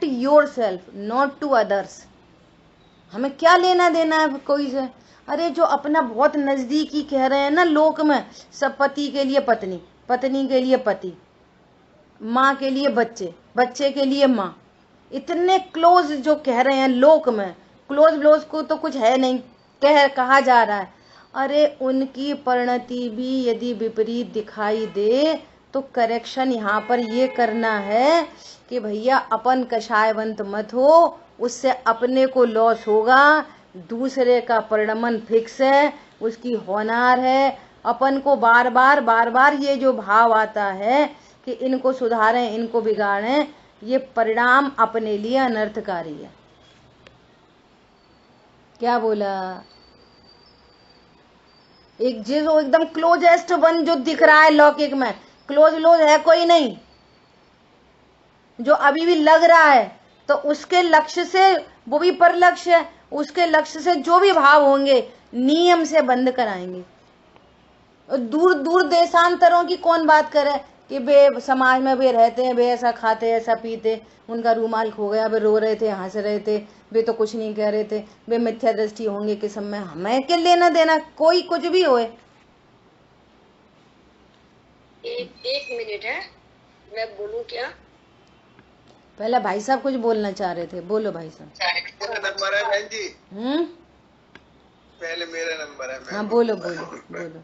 yourself not to others. हमें क्या लेना देना है कोई से? अरे जो अपना बहुत नजदीकी कह रहे हैं ना लोक में, सब पति के लिए पत्नी, पत्नी के लिए पति, माँ के लिए बच्चे, बच्चे के लिए माँ, इतने क्लोज जो कह रहे हैं लोक में, क्लोज को तो कुछ है नहीं, कहा जा रहा है। अरे उनकी परिणति भी यदि विपरीत दिखाई दे तो करेक्शन यहाँ पर ये करना है कि भैया अपन कषायवंत मत हो, उससे अपने को लॉस होगा, दूसरे का परिणमन फिक्स है, उसकी होनार है। अपन को बार बार ये जो भाव आता है कि इनको सुधारें, इनको बिगाड़ें, ये परिणाम अपने लिए अनर्थकारी है। क्या बोला? एक जो एकदम क्लोजेस्ट वन जो दिख रहा है लौकिक में, क्लोज है कोई नहीं, जो अभी भी लग रहा है, तो उसके लक्ष्य से, वो भी पर लक्ष्य है, उसके लक्ष्य से जो भी भाव होंगे नियम से बंद कराएंगे। दूर देशांतरों की कौन बात करे कि वे समाज में वे रहते हैं, वे ऐसा खाते, ऐसा पीते, उनका रूमाल खो गया, वे रो रहे थे, हंस रहे थे, वे तो कुछ नहीं कह रहे थे, वे मिथ्या दृष्टि होंगे किस समय? हमें क्या लेना देना, कोई कुछ भी होए। एक मिनट है, मैं बोलूं क्या? पहले भाई साहब कुछ बोलना चाह रहे थे, बोलो भाई साहब। मेरा नंबर है बहन जी, हम्म, पहले मेरा नंबर है। हाँ बोलो बोलो बोलो।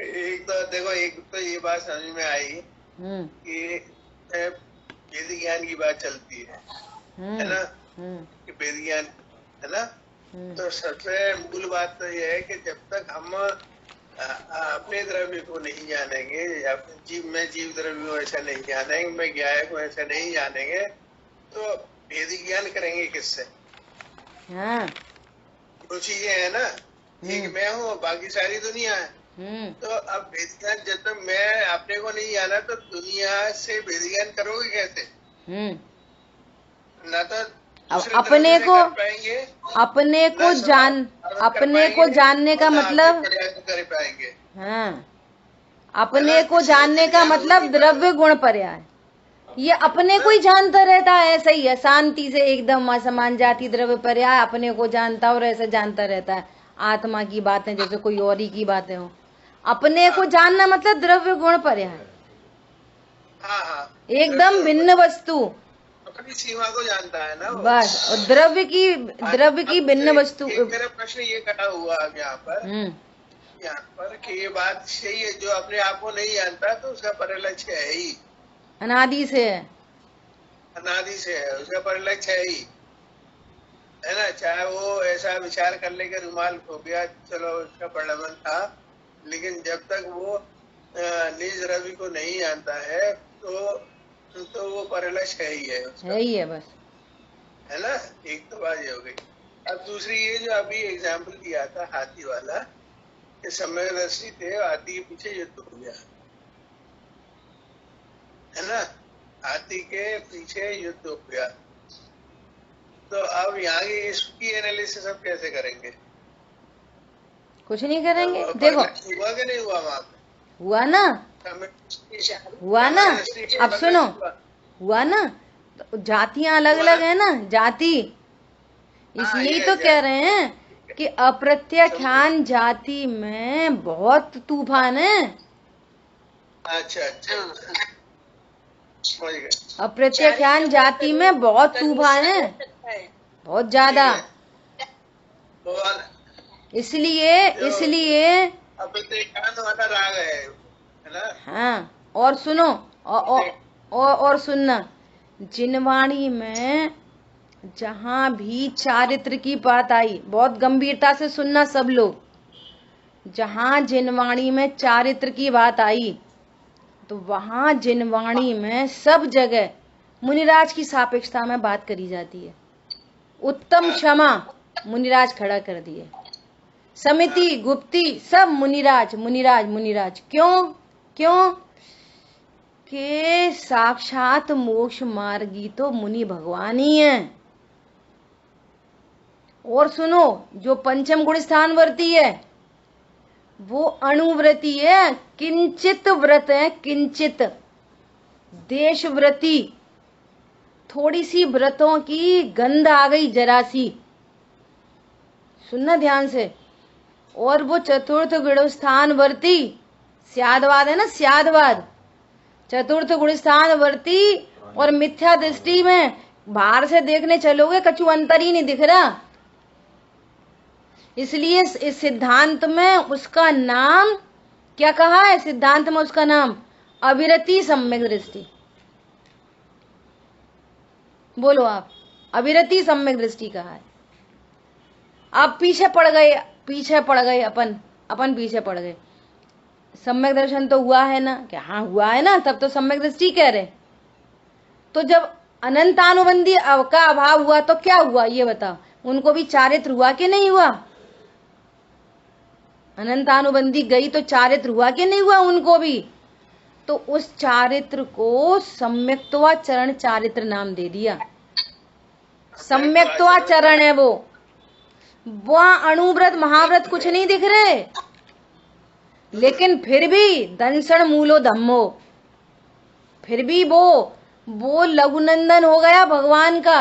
एक तो देखो, एक तो ये बात समझ में आई कि वैदिक ज्ञान की बात चलती है ना, कि वैदिक ज्ञान है ना। तो सबसे मूल बात तो ये है कि जब तक हम अपने द्रव्य को नहीं जानेंगे, या मैं जीव द्रव्य को ऐसा नहीं जानेंगे, मैं ज्ञाय को ऐसा नहीं जानेंगे, तो वैदिक ज्ञान करेंगे किससे? हाँ, दो चीजें है ना, एक मैं हूँ और बाकी सारी दुनिया है। तो अब वैदिक ज्ञान जब तक मैं अपने को नहीं जाना, तो दुनिया से वैदिक ज्ञान करोगे कैसे? ना तो अपने को जानने का मतलब, कर पाएंगे। हाँ, अपने को जानने का मतलब द्रव्य गुण पर्याय। ये अपने को ही जानता रहता है, ऐसा ही है, शांति से एकदम असमान जाति द्रव्य पर्याय अपने को जानता और ऐसे जानता रहता है। आत्मा की बातें जैसे कोई और ही की बातें हो, अपने को जानना मतलब द्रव्य गुण पर्याय, एकदम भिन्न वस्तु, अपनी सीमा को जानता है ना वो। बस। और द्रव्य की भिन्न वस्तु। मेरा प्रश्न ये खड़ा हुआ अब यहाँ पर कि ये बात सही है, जो अपने आप को नहीं जानता तो उसका परिलक्ष्य है ही, अनादि से है, अनादि से है, उसका परिलक्ष्य है ही, है ना। चाहे वो ऐसा विचार कर ले कि रुमाल खो गया, चलो उसका परिणाम था, लेकिन जब तक वो निज द्रव्य को नहीं जानता है तो वो परिलक्ष्य है ही है बस, है ना। एक तो बात ये हो गई। अब दूसरी ये जो अभी एग्जाम्पल दिया था हाथी वाला, कि सम्यकदर्शी थे, हाथी के पीछे युद्ध हो गया, है ना, हाथी के पीछे युद्ध हो गया। तो अब यहाँ की इसकी एनालिसिस अब कैसे करेंगे? कुछ नहीं करेंगे। तो देखो हुआ कि नहीं हुआ वहां पे? हुआ ना, अब सुनो, हुआ ना। तो जातियां अलग अलग है ना, जाति, इसलिए तो कह रहे हैं कि अप्रत्याख्यान जाति में बहुत तूफान है। अच्छा, अप्रत्याख्यान जाति में बहुत तूफान है, बहुत ज्यादा। इसलिए अप्रत्याख्यान वाला राग है ना। हाँ, और सुनो, और सुनना, जिनवाणी में जहाँ भी चारित्र की बात आई, बहुत गंभीरता से सुनना सब लोग, जहाँ जिनवाणी में चारित्र की बात आई, तो वहाँ जिनवाणी में सब जगह मुनिराज की सापेक्षता में बात करी जाती है। उत्तम क्षमा मुनिराज खड़ा कर दिए, समिति गुप्ती सब मुनिराज मुनिराज मुनिराज। क्यों के साक्षात मोक्ष मार्गी तो मुनि भगवान ही है। और सुनो, जो पंचम गुण स्थान वर्ती है वो अणुव्रती है, किंचित व्रत है, किंचित देश व्रती, थोड़ी सी व्रतों की गंध आ गई जरा सी, सुनना ध्यान से। और वो चतुर्थ गुण स्थान वर्ती, स्यादवाद है ना, स्यादवाद, चतुर्थ गुण स्थान वर्ती। और मिथ्या दृष्टि में बाहर से देखने चलोगे कछु अंतर ही नहीं दिख रहा, इसलिए इस सिद्धांत में उसका नाम क्या कहा है? सिद्धांत में उसका नाम अविरति सम्यक दृष्टि। बोलो आप, अविरति सम्यक दृष्टि कहा है। आप पीछे पड़ गए अपन पीछे पड़ गए। सम्यक दर्शन तो हुआ है ना, क्या? हाँ हुआ है ना, तब तो सम्यक दृष्टि कह रहे। तो जब अनंतानुबंधी का अभाव हुआ तो क्या हुआ ये बताओ? उनको भी चारित्र हुआ कि नहीं हुआ? अनंतानुबंधी गई तो चारित्र हुआ कि नहीं हुआ उनको भी? तो उस चारित्र को सम्यक्त्वाचरण चारित्र नाम दे दिया। सम्यक्त्वाचरण है वो। वहां अणुव्रत महाव्रत कुछ नहीं दिख रहे, लेकिन फिर भी दंसण मूलो धम्मो, फिर भी वो लघुनंदन हो गया भगवान का।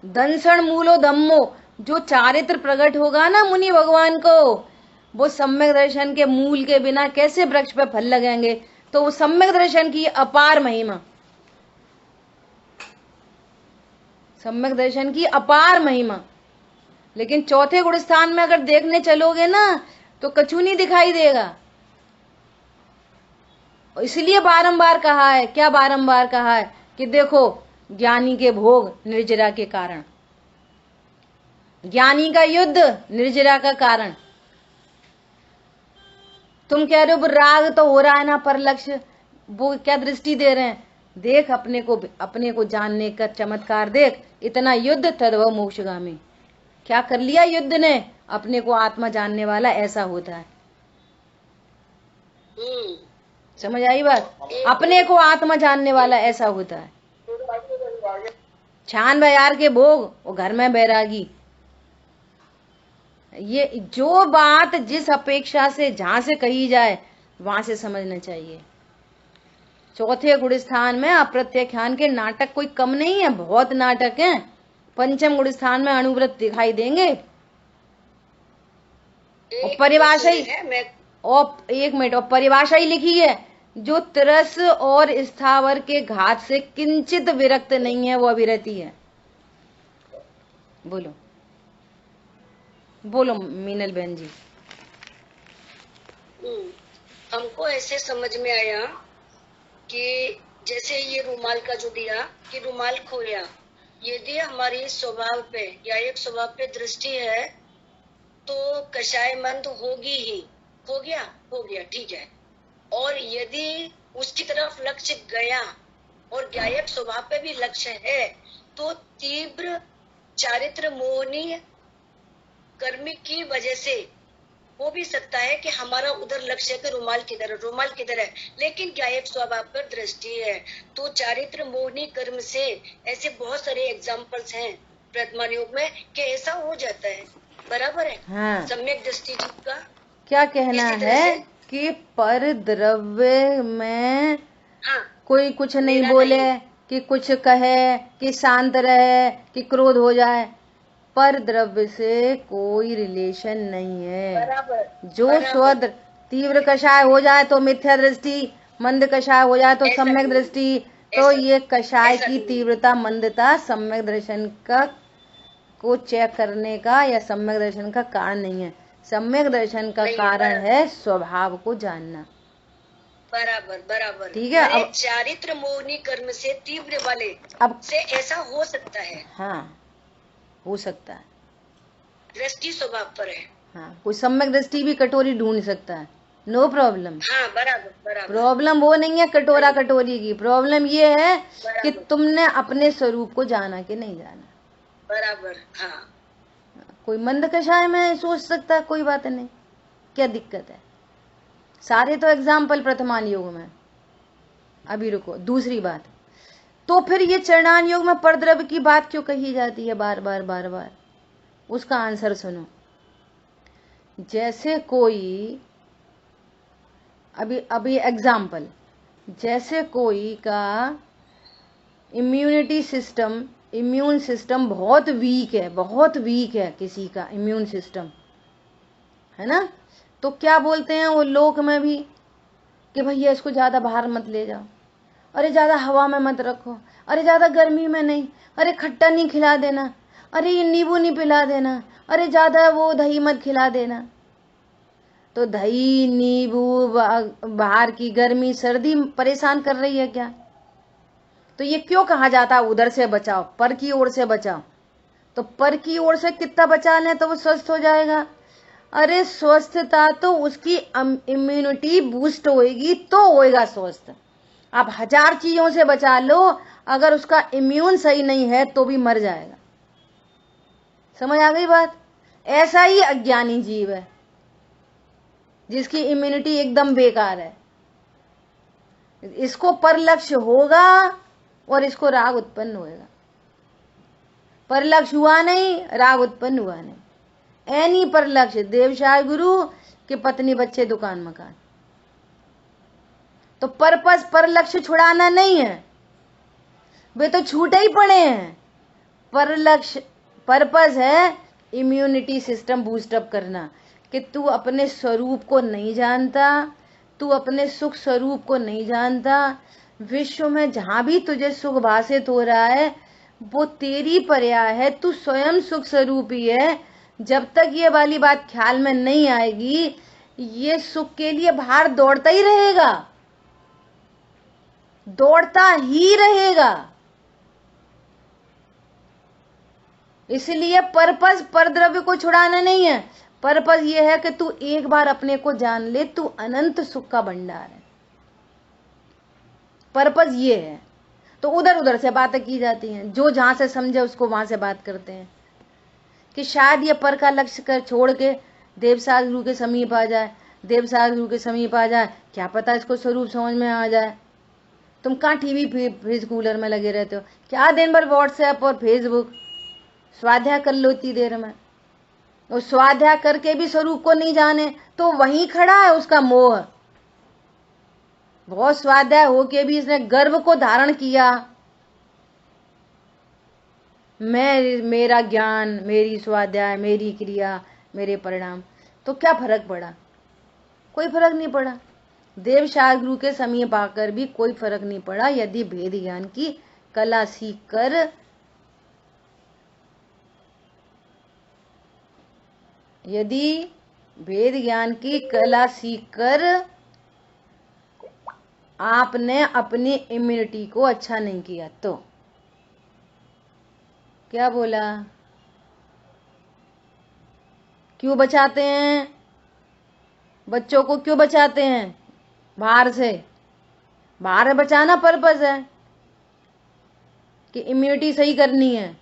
दंसण मूलो धम्मो, जो चारित्र प्रकट होगा ना मुनि भगवान को, वो सम्यक दर्शन के मूल के बिना कैसे वृक्ष पे फल लगेंगे? तो वो सम्यक दर्शन की अपार महिमा, सम्यक दर्शन की अपार महिमा। लेकिन चौथे गुण स्थान में अगर देखने चलोगे ना तो कछु नहीं दिखाई देगा। इसलिए बारंबार कहा है, क्या बारंबार कहा है कि देखो ज्ञानी के भोग निर्जरा के कारण, ज्ञानी का युद्ध निर्जरा का कारण। तुम कह रहे हो राग तो हो रहा है ना पर लक्ष्य, वो क्या दृष्टि दे रहे हैं? देख अपने को जानने का चमत्कार देख। इतना युद्ध तद्भव मोक्षगामी, क्या कर लिया युद्ध ने? अपने को आत्मा जानने वाला ऐसा होता है। समझ आई बात? अपने को आत्मा जानने वाला ऐसा होता है। छान बयार के भोग और घर में बैरागी। ये जो बात जिस अपेक्षा से जहां से कही जाए वहां से समझना चाहिए। चौथे गुण स्थान में अप्रत्याख्यान के नाटक कोई कम नहीं है, बहुत नाटक हैं। पंचम गुण स्थान में अणुव्रत दिखाई देंगे। और परिभाषा ही, और एक मिनट, और परिभाषा ही लिखी है, जो तिरस और स्थावर के घात से किंचित विरक्त नहीं है वो अविरति है। बोलो बोलो मीनल बहन जी। हमको ऐसे समझ में आया कि जैसे ये रुमाल का जो दिया कि रुमाल खोया, यदि हमारी स्वभाव पे या एक स्वभाव पे दृष्टि है तो कषाय मंद होगी ही। हो गया ठीक है। और यदि उसकी तरफ लक्ष्य गया और ज्ञायक स्वभाव पे भी लक्ष्य है तो तीव्र चारित्र मोहनीय कर्म की वजह से हो भी सकता है कि हमारा उधर लक्ष्य है कि रुमाल किधर है, लेकिन ज्ञायक स्वभाव पर दृष्टि है। तो चारित्र मोहनी कर्म से ऐसे बहुत सारे एग्जाम्पल्स हैं वर्तमान युग में कि ऐसा हो जाता है। बराबर है। हाँ। सम्यक दृष्टि का क्या कहना है कि पर द्रव्य में हाँ, कोई कुछ नहीं बोले कि कुछ कहे कि शांत रहे कि क्रोध हो जाए, पर द्रव्य से कोई रिलेशन नहीं है। बराबर। जो स्वद तीव्र कषाय हो जाए तो मिथ्या दृष्टि, मंद कषाय हो जाए तो सम्यक दृष्टि। तो ये कषाय की तीव्रता मंदता सम्यक दर्शन का को चेक करने का या सम्यक दर्शन का कारण नहीं है। सम्यक दर्शन का कारण है स्वभाव को जानना। बराबर ठीक है। अब चारित्र मोहनी कर्म से तीव्र वाले अब से ऐसा हो सकता है। हाँ, हो सकता है। दृष्टि स्वभाव पर है। हाँ, कोई सम्यक दृष्टि भी कटोरी ढूंढ सकता है, नो प्रॉब्लम। हाँ, बराबर। प्रॉब्लम वो नहीं है कटोरा कटोरी की, प्रॉब्लम ये है कि तुमने अपने स्वरूप को जाना कि नहीं जाना। बराबर। हाँ। कोई मंद कषाय में सोच सकता है, कोई बात नहीं, क्या दिक्कत है? सारे तो एग्जाम्पल प्रथमान योग में। अभी रुको, दूसरी बात, तो फिर ये चरणान योग में परद्रव्य की बात क्यों कही जाती है बार बार? उसका आंसर सुनो। जैसे कोई अभी एग्जाम्पल, जैसे कोई का इम्यून सिस्टम बहुत वीक है, किसी का इम्यून सिस्टम है ना, तो क्या बोलते हैं वो लोक में भी कि भैया इसको ज्यादा बाहर मत ले जाओ, अरे ज्यादा हवा में मत रखो, अरे ज्यादा गर्मी में नहीं, अरे खट्टा नहीं खिला देना, अरे ये नींबू नहीं पिला देना, अरे ज्यादा वो दही मत खिला देना। तो दही नींबू बाहर की गर्मी सर्दी परेशान कर रही है क्या? तो ये क्यों कहा जाता है उधर से बचाओ, पर की ओर से बचाओ? तो पर की ओर से कितना बचा लें तो वो स्वस्थ हो जाएगा। अरे स्वस्थता तो उसकी इम्यूनिटी बूस्ट होएगी तो होएगा स्वस्थ। आप 1000 चीजों से बचा लो, अगर उसका इम्यून सही नहीं है तो भी मर जाएगा। समझ आ गई बात? ऐसा ही अज्ञानी जीव है जिसकी इम्यूनिटी एकदम बेकार है। इसको पर लक्ष्य होगा और इसको राग उत्पन्न होएगा। पर लक्ष्य हुआ नहीं, राग उत्पन्न हुआ नहीं। एनी पर लक्ष्य, देवशाह गुरु के पत्नी बच्चे दुकान मकान। तो पर्पस पर लक्ष्य छुड़ाना नहीं है, वे तो छूटे ही पड़े हैं। पर लक्ष्य पर्पस है इम्यूनिटी सिस्टम बूस्टअप करना, कि तू अपने स्वरूप को नहीं जानता, तू अपने सुख स्वरूप को नहीं जानता। विश्व में जहां भी तुझे सुख भाषित हो रहा है वो तेरी पर्याय है, तू स्वयं सुख स्वरूप ही है। जब तक ये वाली बात ख्याल में नहीं आएगी ये सुख के लिए बाहर दौड़ता ही रहेगा, दौड़ता ही रहेगा। इसलिए पर्पस परद्रव्य को छुड़ाना नहीं है, पर्पस ये है कि तू एक बार अपने को जान ले, तू अनंत सुख का भंडार है। पर्पस ये है। तो उधर उधर से बातें की जाती हैं, जो जहां से समझे उसको वहां से बात करते हैं कि शायद ये पर का लक्ष्य कर छोड़ के देवसार गुरु के समीप आ जाए, देवसार गुरु के समीप आ जाए, क्या पता इसको स्वरूप समझ में आ जाए। तुम कहाँ टीवी फ्रिज कूलर में लगे रहते हो, क्या दिन भर व्हाट्सएप और फेसबुक। स्वाध्याय कर लो इतनी देर में, और स्वाध्याय करके भी स्वरूप को नहीं जाने तो वहीं खड़ा है उसका मोह। बहुत स्वाध्याय होके भी इसने गर्व को धारण किया, मैं, मेरा ज्ञान, मेरी स्वाध्याय, मेरी क्रिया, मेरे परिणाम, तो क्या फर्क पड़ा? कोई फर्क नहीं पड़ा। देवसार गुरु के समीप आकर भी कोई फर्क नहीं पड़ा यदि भेद ज्ञान की कला सीख कर भेद ज्ञान की कला सीखकर आपने अपनी इम्यूनिटी को अच्छा नहीं किया तो। क्या बोला? क्यों बचाते हैं बच्चों को? क्यों बचाते हैं? बाहर से, बाहर बचाना पर्पस है कि इम्यूनिटी सही करनी है।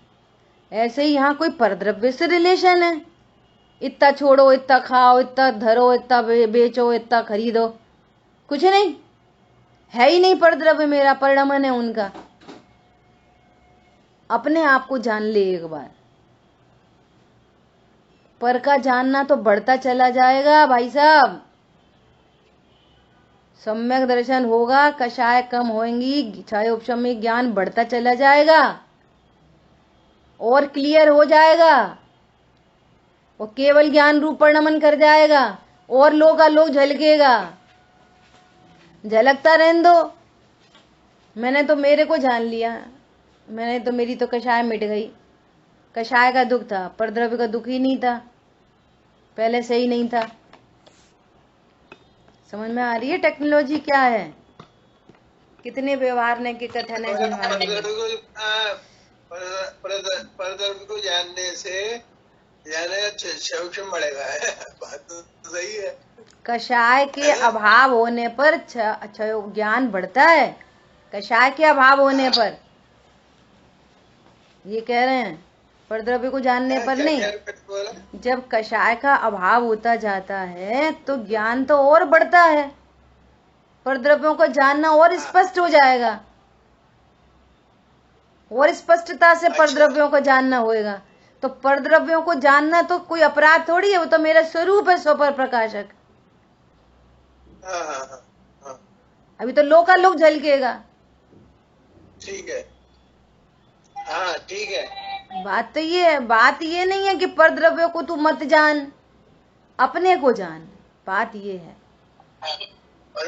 ऐसे ही यहाँ कोई परद्रव्य से रिलेशन है, इतना छोड़ो, इतना खाओ, इतना धरो, इतना बेचो, इतना खरीदो, कुछ नहीं है ही नहीं। परद्रव्य मेरा परिणमन है उनका। अपने आप को जान ले एक बार, पर का जानना तो बढ़ता चला जाएगा भाई साहब। सम्यक दर्शन होगा, कषाय कम होंगी, छायोपशमी ज्ञान बढ़ता चला जाएगा और क्लियर हो जाएगा, वो केवल ज्ञान रूप परिणमन कर जाएगा और लोग झलकेगा। झलकता रहने दो। मैंने तो मेरे को जान लिया, मैंने तो, मेरी तो कषाय मिट गई। कषाय का दुख था, परद्रव्य का दुख ही नहीं था, पहले से ही नहीं था। समझ में आ रही है टेक्नोलॉजी क्या है? कितने व्यवहार ने के कथन है परद्रव्य को जानने से सूक्ष्म बढ़ेगा। बात तो सही है। कषाय के अभाव होने पर ज्ञान बढ़ता है। कषाय के अभाव होने पर ये कह रहे हैं, परद्रव्य को जानने पर नहीं। जब कषाय का अभाव होता जाता है तो ज्ञान तो और बढ़ता है, परद्रव्यों को जानना और स्पष्ट हो जाएगा, और स्पष्टता से परद्रव्यों को जानना होएगा। तो परद्रव्यों को जानना तो कोई अपराध थोड़ी है, वो तो मेरा स्वरूप है, स्वपर प्रकाशक। अभी तो लोकालोक झलकेगा। ठीक है, हाँ ठीक है। बात तो ये है, बात ये नहीं है कि परद्रव्यों को तू मत जान, अपने को जान। बात ये है। और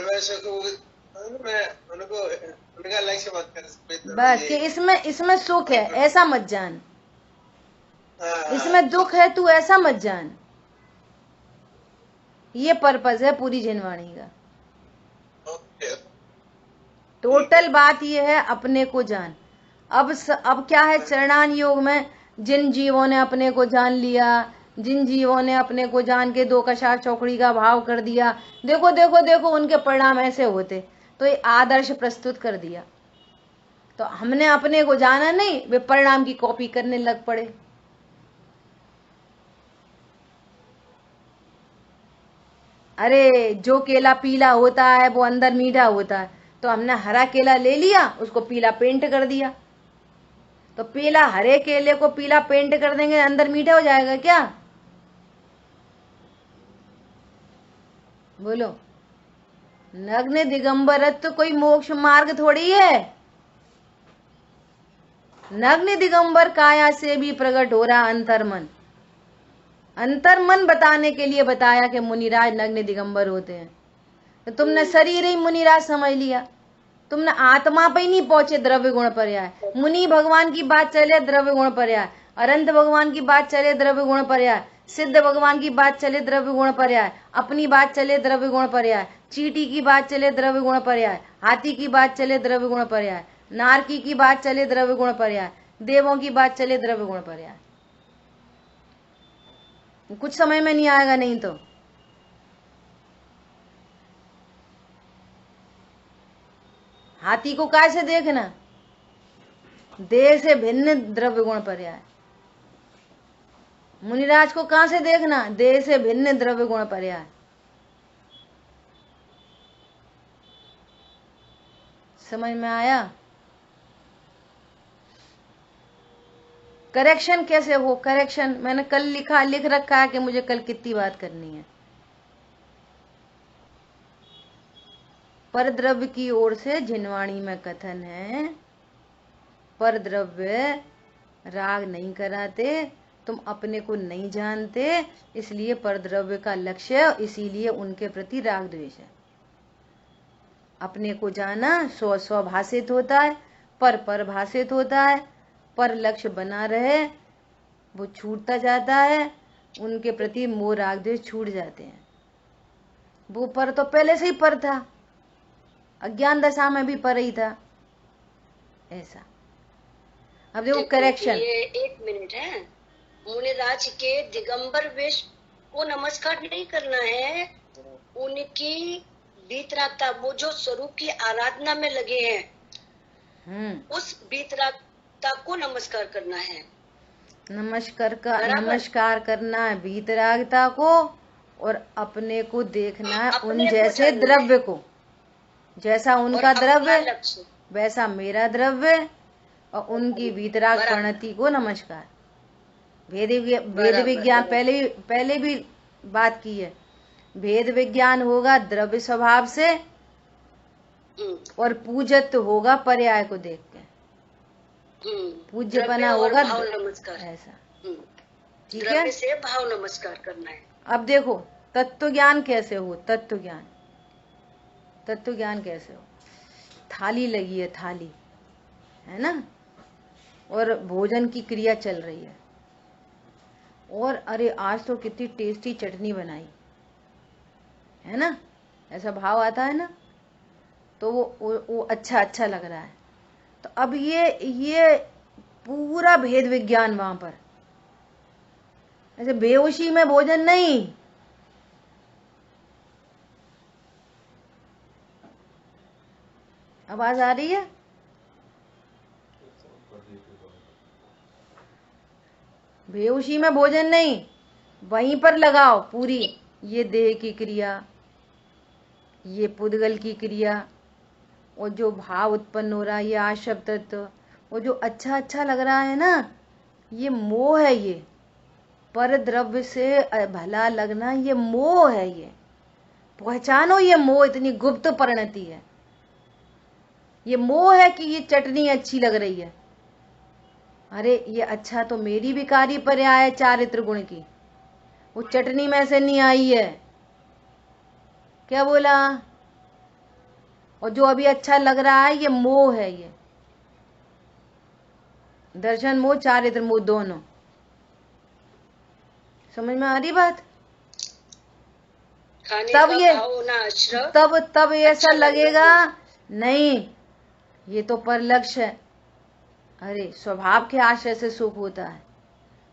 उनको उनका लक्ष्य मत कर, बस कि इसमें सुख है ऐसा मत जान, इसमें दुख है तू ऐसा मत जान। ये पर्पस है पूरी जिनवाणी का। टोटल बात ये है, अपने को जान। अब क्या है, चरणान योग में जिन जीवों ने अपने को जान लिया, जिन जीवों ने अपने को जान के दो कषाय चौकड़ी का भाव कर दिया, देखो देखो देखो उनके परिणाम ऐसे होते, तो ये आदर्श प्रस्तुत कर दिया। तो हमने अपने को जाना नहीं, वे परिणाम की कॉपी करने लग पड़े। अरे जो केला पीला होता है वो अंदर मीठा होता है, तो हमने हरा केला ले लिया, उसको पीला पेंट कर दिया। तो पीला हरे केले को पीला पेंट कर देंगे, अंदर मीठा हो जाएगा क्या? बोलो। नग्न दिगंबरत्व कोई मोक्ष मार्ग थोड़ी है। नग्न दिगंबर काया से भी प्रकट हो रहा अंतर्मन। अंतर मन बताने के लिए बताया कि मुनिराज नग्न दिगंबर होते हैं। तो तुमने शरीर ही मुनिराज समझ लिया, तुमने आत्मा पे ही नहीं पहुंचे द्रव्य गुण पर्याय। मुनि भगवान की बात चले द्रव्य गुण पर्याय, अनंत भगवान की बात चले द्रव्य गुण पर्याय, सिद्ध भगवान की बात चले द्रव्य गुण पर्याय, अपनी बात चले द्रव्य गुण पर्याय, चींटी की बात चले द्रव्य गुण पर्याय, हाथी की बात चले द्रव्य गुण पर्याय, नारकी की बात चले द्रव्य गुण पर्याय, देवों की बात चले द्रव्य गुण पर्याय। कुछ समय में नहीं आएगा, नहीं तो हाथी को कैसे देखना? देह से भिन्न द्रव्य गुण पर्याय। मुनिराज को कहां से देखना? देह से भिन्न द्रव्य गुण पर्याय। समझ में आया? करेक्शन कैसे हो? करेक्शन मैंने कल लिख रखा है कि मुझे कल कितनी बात करनी है। पर द्रव्य की ओर से जिनवाणी में कथन है, पर द्रव्य राग नहीं कराते, तुम अपने को नहीं जानते, इसलिए पर द्रव्य का लक्ष्य, इसीलिए उनके प्रति राग द्वेष है। अपने को जाना स्व स्वभाषित होता है, पर भाषित होता है, पर लक्ष्य बना रहे वो छूटता जाता है, उनके प्रति मोह राग द्वेष छूट जाते हैं। वो पर तो पहले से ही पर था, अज्ञान दशा में भी पर ही था, ऐसा। अब देखो करेक्शन। ये 1 मिनट है। मुनिराज के दिगंबर वेश को नमस्कार नहीं करना है, उनकी वीतरागता, वो जो स्वरूप की आराधना में लगे हैं, उस वीतरागता को नमस्कार करना है। नमस्कार करना है वीतरागता को, और अपने को देखना है उन जैसे द्रव्य को, जैसा उनका द्रव्य वैसा मेरा द्रव्य, और उनकी वीतराग प्रणति को नमस्कार। भेद विज्ञान पहले भी बात की है। भेद विज्ञान होगा द्रव्य स्वभाव से, और पूजत्व होगा पर्याय को देख के, पूज्यपना होगा ऐसा। ठीक है, द्रव्य से भाव नमस्कार करना है। अब देखो तत्व ज्ञान कैसे हो? तत्व ज्ञान कैसे हो? थाली लगी है, थाली है ना, और भोजन की क्रिया चल रही है, और अरे आज तो कितनी टेस्टी चटनी बनाई है ना, ऐसा भाव आता है ना, तो वो अच्छा लग रहा है। तो अब ये पूरा भेद विज्ञान वहां पर, ऐसे बेहोशी में भोजन नहीं। आवाज आ रही है? बेहोशी में भोजन नहीं, वहीं पर लगाओ पूरी, ये देह की क्रिया, ये पुद्गल की क्रिया, और जो भाव उत्पन्न हो रहा है, ये आशव तत्व, वो जो अच्छा लग रहा है ना, ये मोह है। ये पर द्रव्य से भला लगना, ये मोह है। ये पहचानो, ये मोह इतनी गुप्त परिणति है। ये मोह है कि ये चटनी अच्छी लग रही है। अरे ये अच्छा तो मेरी भी कार्य पर्याय है चारित्र गुण की, वो चटनी में से नहीं आई है। क्या बोला? और जो अभी अच्छा लग रहा है ये मोह है। ये दर्शन मोह, चारित्र मोह, दोनों। समझ में आ रही बात? तब ये तब ऐसा लगेगा नहीं, ये तो पर लक्ष्य है। अरे स्वभाव के आश्रय से सुख होता है,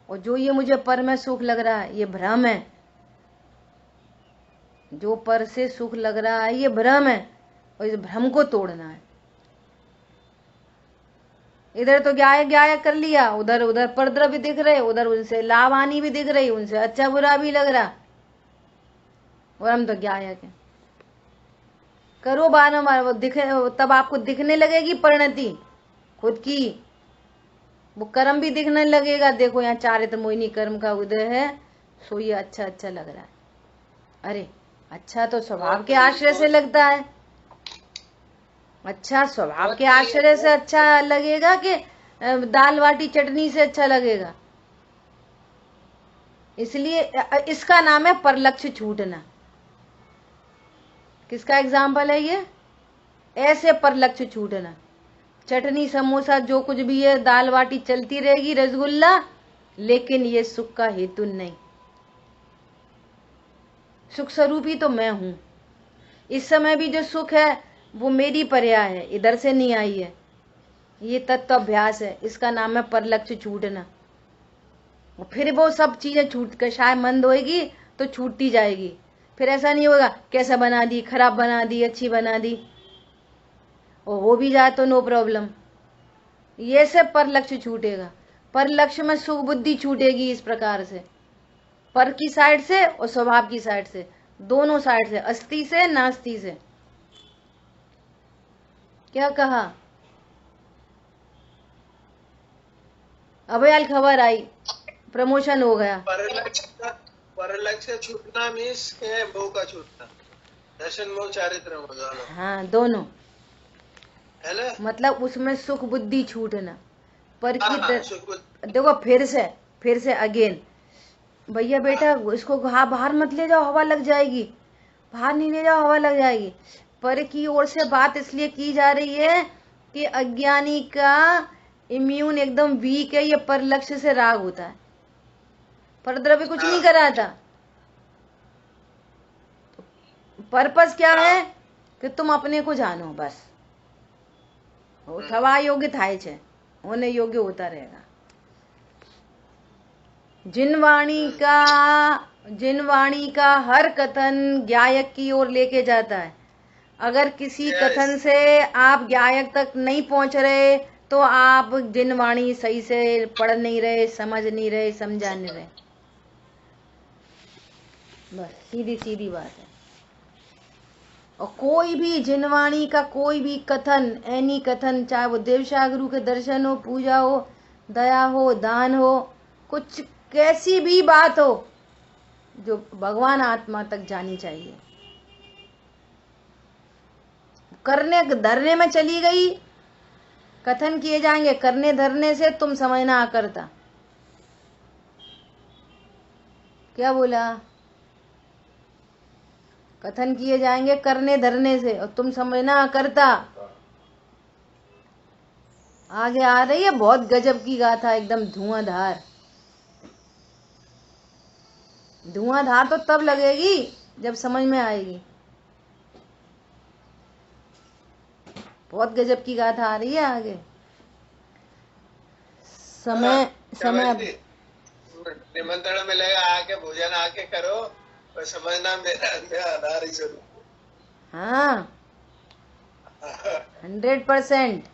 और जो ये मुझे पर में सुख लग रहा है ये भ्रम है। जो पर से सुख लग रहा है ये भ्रम है, और इस भ्रम को तोड़ना है। इधर तो ग्याय कर लिया, उधर पर द्रव्य दिख रहे, उधर उनसे लाभ हानि भी दिख रही, उनसे अच्छा बुरा भी लग रहा, और हम तो ग्याय के करो बारंबार। वो दिखे, तब आपको दिखने लगेगी परिणति खुद की, वो कर्म भी दिखने लगेगा। देखो यहाँ चारित्र मोहिनी कर्म का उदय है, सो ये अच्छा लग रहा है। अरे अच्छा तो स्वभाव के आश्रय से लगता है, अच्छा स्वभाव के आश्रय से अच्छा लगेगा कि दाल बाटी चटनी से अच्छा लगेगा? इसलिए इसका नाम है परलक्ष्य छूटना। किसका एग्जाम्पल है ये? ऐसे परलक्ष्य छूटना। चटनी समोसा जो कुछ भी है, दाल बाटी चलती रहेगी, रसगुल्ला, लेकिन ये सुख का हेतु नहीं। सुख स्वरूपी तो मैं हूं। इस समय भी जो सुख है वो मेरी पर्या है, इधर से नहीं आई है। ये तत्व अभ्यास है, इसका नाम है परलक्ष्य छूटना। और फिर वो सब चीजें छूट कर शायद मंद होएगी तो छूटती जाएगी। फिर ऐसा नहीं होगा कैसा बना दी, खराब बना दी, अच्छी बना दी, और हो भी जाए तो नो प्रॉब्लम। ये से परलक्ष्य छूटेगा। परलक्ष्य में सुख बुद्धि छूटेगी इस प्रकार से, पर की साइड से और स्वभाव की साइड से, दोनों साइड से, अस्ति से नास्ति से। क्या कहा? अभयाल खबर आई, प्रमोशन हो गया। परलक्ष्य छूटना मीन्स के मोह का छूटना, दर्शन मोह चारित्र मोह दोनों। हाँ, दोनों है ना? मतलब उसमें सुख बुद्धि छूटना, पर की देखो फिर से अगेन, भैया बेटा इसको बाहर मत ले जाओ, हवा लग जाएगी, बाहर नहीं ले जाओ, हवा लग जाएगी। पर की ओर से बात इसलिए की जा रही है कि अज्ञानी का इम्यून एकदम वीक है, ये परलक्ष्य से राग होता है, परद्रव्य कुछ नहीं कराता। पर्पस क्या है कि तुम अपने को जानो, बस थवा योग्य थाय छे, होने योग्य होता रहेगा। जिन वाणी का हर कथन ज्ञायक की ओर लेके जाता है। अगर किसी कथन से आप ज्ञायक तक नहीं पहुंच रहे तो आप जिन वाणी सही से पढ़ नहीं रहे, समझ नहीं रहे, समझा नहीं रहे। बस सीधी सीधी बात है। और कोई भी जिनवाणी का कोई भी कथन, एनी कथन, चाहे वो देवशा गुरु के दर्शन हो, पूजा हो, दया हो, दान हो, कुछ कैसी भी बात हो जो भगवान आत्मा तक जानी चाहिए। करने धरने में चली गई, कथन किए जाएंगे, करने धरने से तुम समझना आकर्ता। क्या बोला? कथन किए जाएंगे करने धरने से और तुम समझना करता। आगे आ रही है बहुत गजब की गाथा, एकदम धुआंधार। धुआंधार तो तब लगेगी जब समझ में आएगी। बहुत गजब की गाथा आ रही है आगे। समय निमंत्रण मिलेगा, आके भोजन आके करो, और समझना मेरा आधार ही जरूर। हाँ 100%।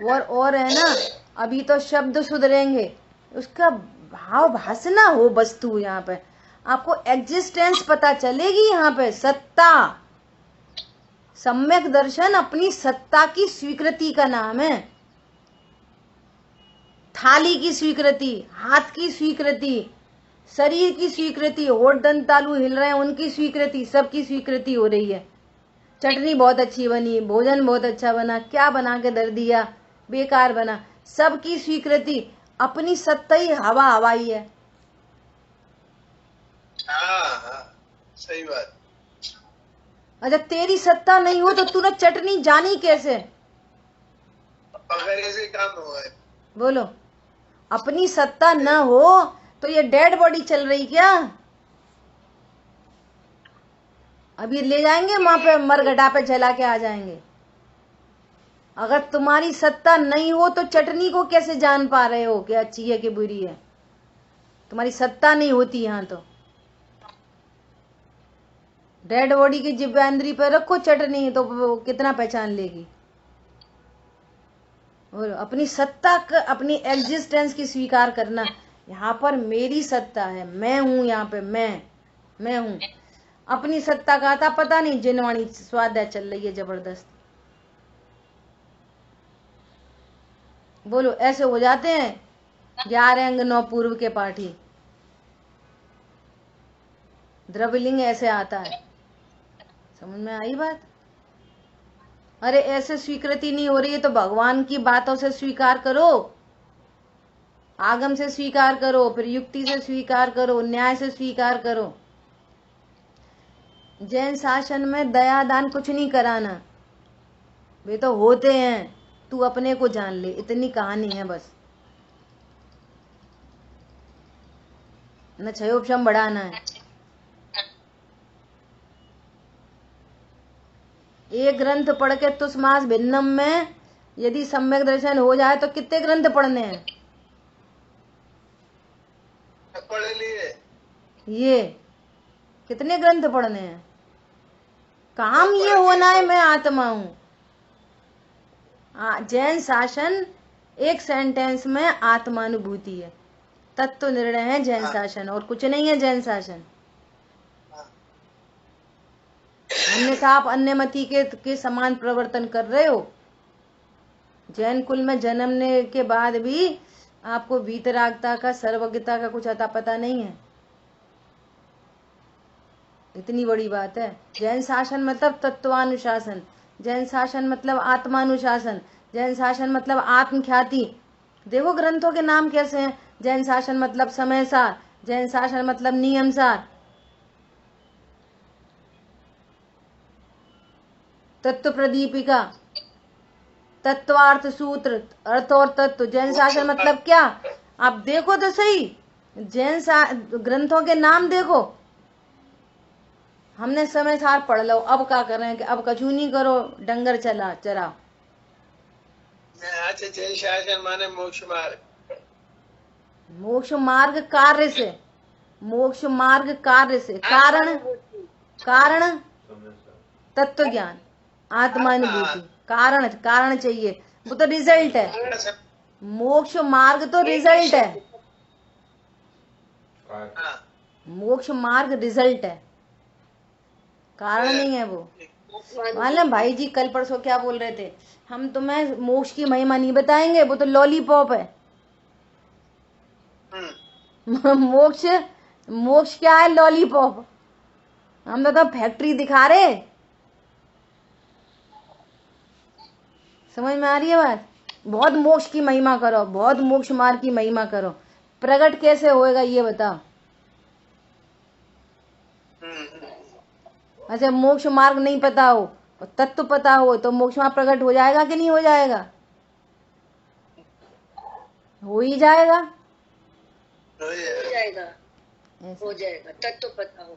और है ना, अभी तो शब्द सुधरेंगे, उसका भाव भासना हो वस्तु। यहाँ पे आपको एग्जिस्टेंस पता चलेगी। यहाँ पे सत्ता, सम्यक दर्शन अपनी सत्ता की स्वीकृति का नाम है। थाली की स्वीकृति, हाथ की स्वीकृति, शरीर की स्वीकृति, होठ दंत तालू हिल रहे हैं उनकी स्वीकृति, सबकी स्वीकृति हो रही है। चटनी बहुत अच्छी बनी, भोजन बहुत अच्छा बना, क्या बना के दर दिया, बेकार बना, सबकी स्वीकृति। अपनी सत्ता ही हवा हवाई है। हाँ, सही बात। अच्छा तेरी सत्ता नहीं हो तो तूने चटनी जानी कैसे? अगर ऐसे काम हुआ है, बोलो, अपनी सत्ता न हो तो ये डेड बॉडी चल रही क्या? अभी ले जाएंगे वहां पे, मरघटा पे जला के आ जाएंगे। अगर तुम्हारी सत्ता नहीं हो तो चटनी को कैसे जान पा रहे हो कि अच्छी है कि बुरी है? तुम्हारी सत्ता नहीं होती यहाँ तो। डेड बॉडी की जिब्बेंद्री पे रखो चटनी तो वो कितना पहचान लेगी? और अपनी सत्ता का, अपनी एग्जिस्टेंस की स्वीकार करना। यहाँ पर मेरी सत्ता है, मैं हूं, यहाँ पे मैं हूं। अपनी सत्ता का था पता नहीं, जिनवाणी स्वाध्याय चल रही है जबरदस्त। बोलो, ऐसे हो जाते हैं 11 अंग 9 पूर्व के पाठी। द्रव्यलिंग ऐसे आता है। समझ में आई बात? अरे ऐसे स्वीकृति नहीं हो रही है तो भगवान की बातों से स्वीकार करो। आगम से स्वीकार करो, फिर युक्ति से स्वीकार करो, न्याय से स्वीकार करो। जैन शासन में दया दान कुछ नहीं कराना, वे तो होते हैं, तू अपने को जान ले, इतनी कहानी है बस। न क्षयोपशम बढ़ाना है। एक ग्रंथ पढ़ के तुष्मास भिन्नम में यदि सम्यक दर्शन हो जाए तो कितने ग्रंथ पढ़ने हैं? पढ़ लिए। ये कितने ग्रंथ पढ़ने हैं? काम ये होना है मैं आत्मा हूं। जैन शासन एक सेंटेंस में आत्मानुभूति है, तत्व निर्णय है जैन शासन, और कुछ नहीं है जैन शासन। अन्यथा आप अन्यमति के समान प्रवर्तन कर रहे हो। जैन कुल में जन्मने के बाद भी आपको वीतरागता का, सर्वज्ञता का कुछ अता पता नहीं है। इतनी बड़ी बात है। जैन शासन मतलब तत्वानुशासन, जैन शासन मतलब आत्मानुशासन, जैन शासन मतलब आत्मख्याति। देखो ग्रंथों के नाम कैसे हैं। जैन शासन मतलब समय सार, जैन शासन मतलब नियम सार, तत्व प्रदीपिका, तत्वार्थ सूत्र, अर्थ और तत्व। जैन शासन मतलब क्या? आप देखो तो सही, जैन ग्रंथों के नाम देखो। हमने समय सार पढ़ लो, अब क्या करें कि अब कछु नहीं करो, डंगर चराओ। अच्छा, जैन शासन माने मोक्ष मार्ग। मोक्ष मार्ग कार्य से, मोक्ष मार्ग कार्य से, कारण तत्व ज्ञान, आत्मानुभूति। कारण चाहिए, वो तो रिजल्ट है। मोक्ष मार्ग तो रिजल्ट है, मोक्ष मार्ग रिजल्ट है, कारण नहीं है वो। मालूम भाई जी कल परसों क्या बोल रहे थे, हम तुम्हें मोक्ष की महिमा नहीं बताएंगे, वो तो लॉलीपॉप है। मोक्ष क्या है? लॉलीपॉप। हम तो फैक्ट्री दिखा रहे। समझ में आ रही है बात? बहुत मोक्ष की महिमा करो, बहुत मोक्ष मार्ग की महिमा करो। प्रकट कैसे होएगा ये बताओ। अच्छा, मोक्ष मार्ग नहीं पता हो और तत्व पता हो तो मोक्ष मार्ग प्रकट हो जाएगा कि नहीं हो जाएगा? हो ही जाएगा, हो जाएगा, तत्व पता हो।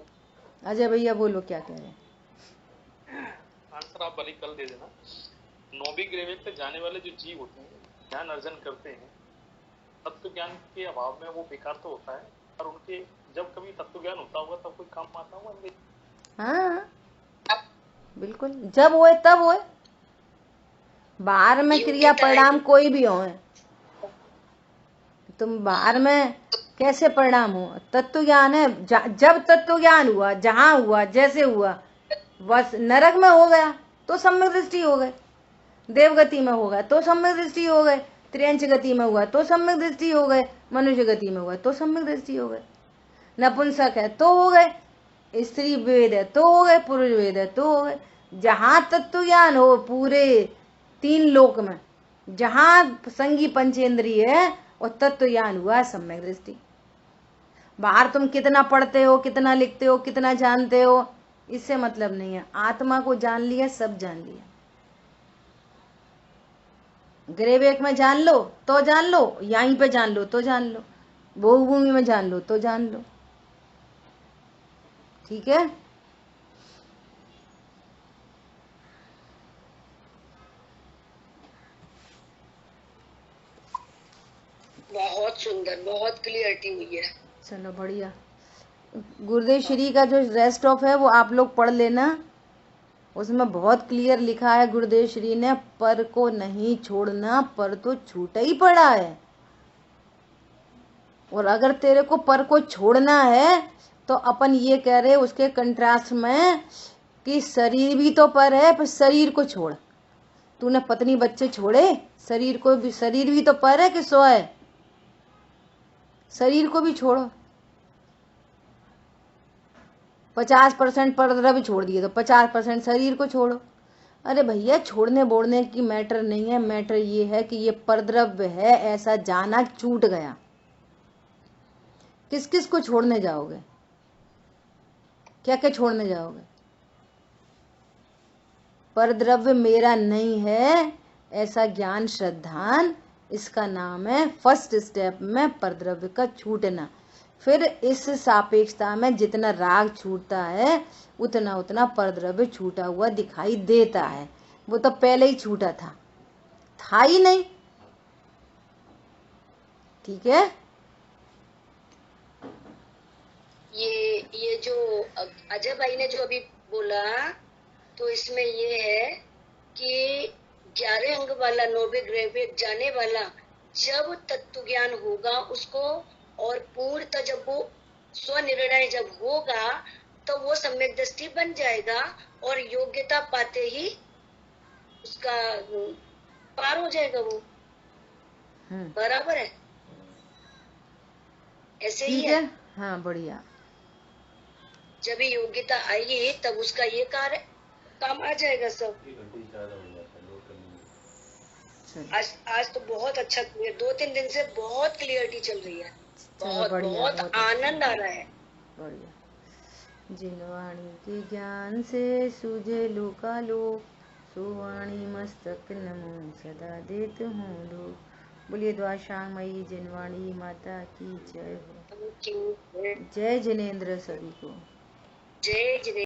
अजय भैया बोलो क्या कह रहे हैं? आंसर आप भले कल दे देना। नौवीं ग्रेड पे जाने वाले जो जीव होते हैं, ज्ञान अर्जन करते हैं, तत्व ज्ञान के अभाव में वो बेकार तो होता है, और उनके जब कभी तत्व ज्ञान होता होगा तब कोई काम आता होगा। हाँ बिल्कुल, जब होए तब होए। बाहर में क्रिया परिणाम कोई भी हो, तुम बाहर में कैसे परिणाम हो, तत्व ज्ञान है। जब तत्व ज्ञान हुआ, जहां हुआ, जैसे हुआ, बस नरक में हो गया तो सम्यक दृष्टि हो गए, देवगति में होगा तो सम्यक दृष्टि हो गए, त्रियंच गति में हुआ तो सम्यक दृष्टि हो गए, मनुष्य गति में हुआ तो सम्यक दृष्टि हो गए, नपुंसक है तो हो गए, स्त्री वेद है तो हो गए, पुरुष वेद है तो हो गए। जहां तत्व ज्ञान हो पूरे 3 लोक में, जहां संगी पंचेंद्रिय है और तत्व ज्ञान हुआ सम्यक दृष्टि। बाहर तुम कितना पढ़ते हो, कितना लिखते हो, कितना जानते हो, इससे मतलब नहीं है। आत्मा को जान लिया, सब जान लिया। ग्रेवेक में जान लो तो जान लो, यहीं पे जान लो तो जान लो, बहुभूमि में जान लो तो जान लो। ठीक है? बहुत सुंदर, बहुत क्लियरिटी हुई है। चलो बढ़िया। गुरुदेव श्री का जो रेस्ट ऑफ है वो आप लोग पढ़ लेना, उसमें बहुत क्लियर लिखा है गुरुदेव श्री ने, पर को नहीं छोड़ना, पर तो छूटा ही पड़ा है। और अगर तेरे को पर को छोड़ना है तो अपन ये कह रहे उसके कंट्रास्ट में कि शरीर भी तो पर है, पर शरीर को छोड़। तूने पत्नी बच्चे छोड़े, शरीर को भी, शरीर भी तो पर है कि सो है, शरीर को भी छोड़ो। 50% पर भी छोड़ दिए तो 50% शरीर को छोड़ो। अरे भैया छोड़ने बोड़ने की मैटर नहीं है, मैटर ये है कि ये परद्रव्य है, ऐसा जाना छूट गया। किस किस को छोड़ने जाओगे? क्या क्या छोड़ने जाओगे? परद्रव्य मेरा नहीं है ऐसा ज्ञान श्रद्धान, इसका नाम है फर्स्ट स्टेप में परद्रव्य का छूटना। फिर इस सापेक्षता में जितना राग छूटता है उतना उतना परद्रव्य छूटा हुआ दिखाई देता है। वो तो पहले ही छूटा था ही नहीं। ठीक है। ये जो अजय भाई ने जो अभी बोला, तो इसमें ये है कि 11 अंग वाला 9वें ग्रह पे जाने वाला जब तत्व ज्ञान होगा उसको, और पूर्णतः जब वो स्वनिर्णय जब होगा तो वो सम्यक दृष्टि बन जाएगा और योग्यता पाते ही उसका पार हो जाएगा वो। बराबर है, ऐसे ही है। हाँ बढ़िया। जब ये योग्यता आएगी तब उसका ये कार्य काम आ जाएगा सब। आज तो बहुत अच्छा क्लियर, 2-3 दिन से बहुत क्लियरिटी चल रही है, बहुत आनंद आ रहा है। बढ़िया। जिनवाणी के ज्ञान से सूझे लोकालोक, सुवाणी मस्तक नमो सदा देत हूँ लोक। बोलिए द्वाशामयी जिनवाणी माता की जय हो। जय जिनेंद्र सभी को। जय जिनेंद्र।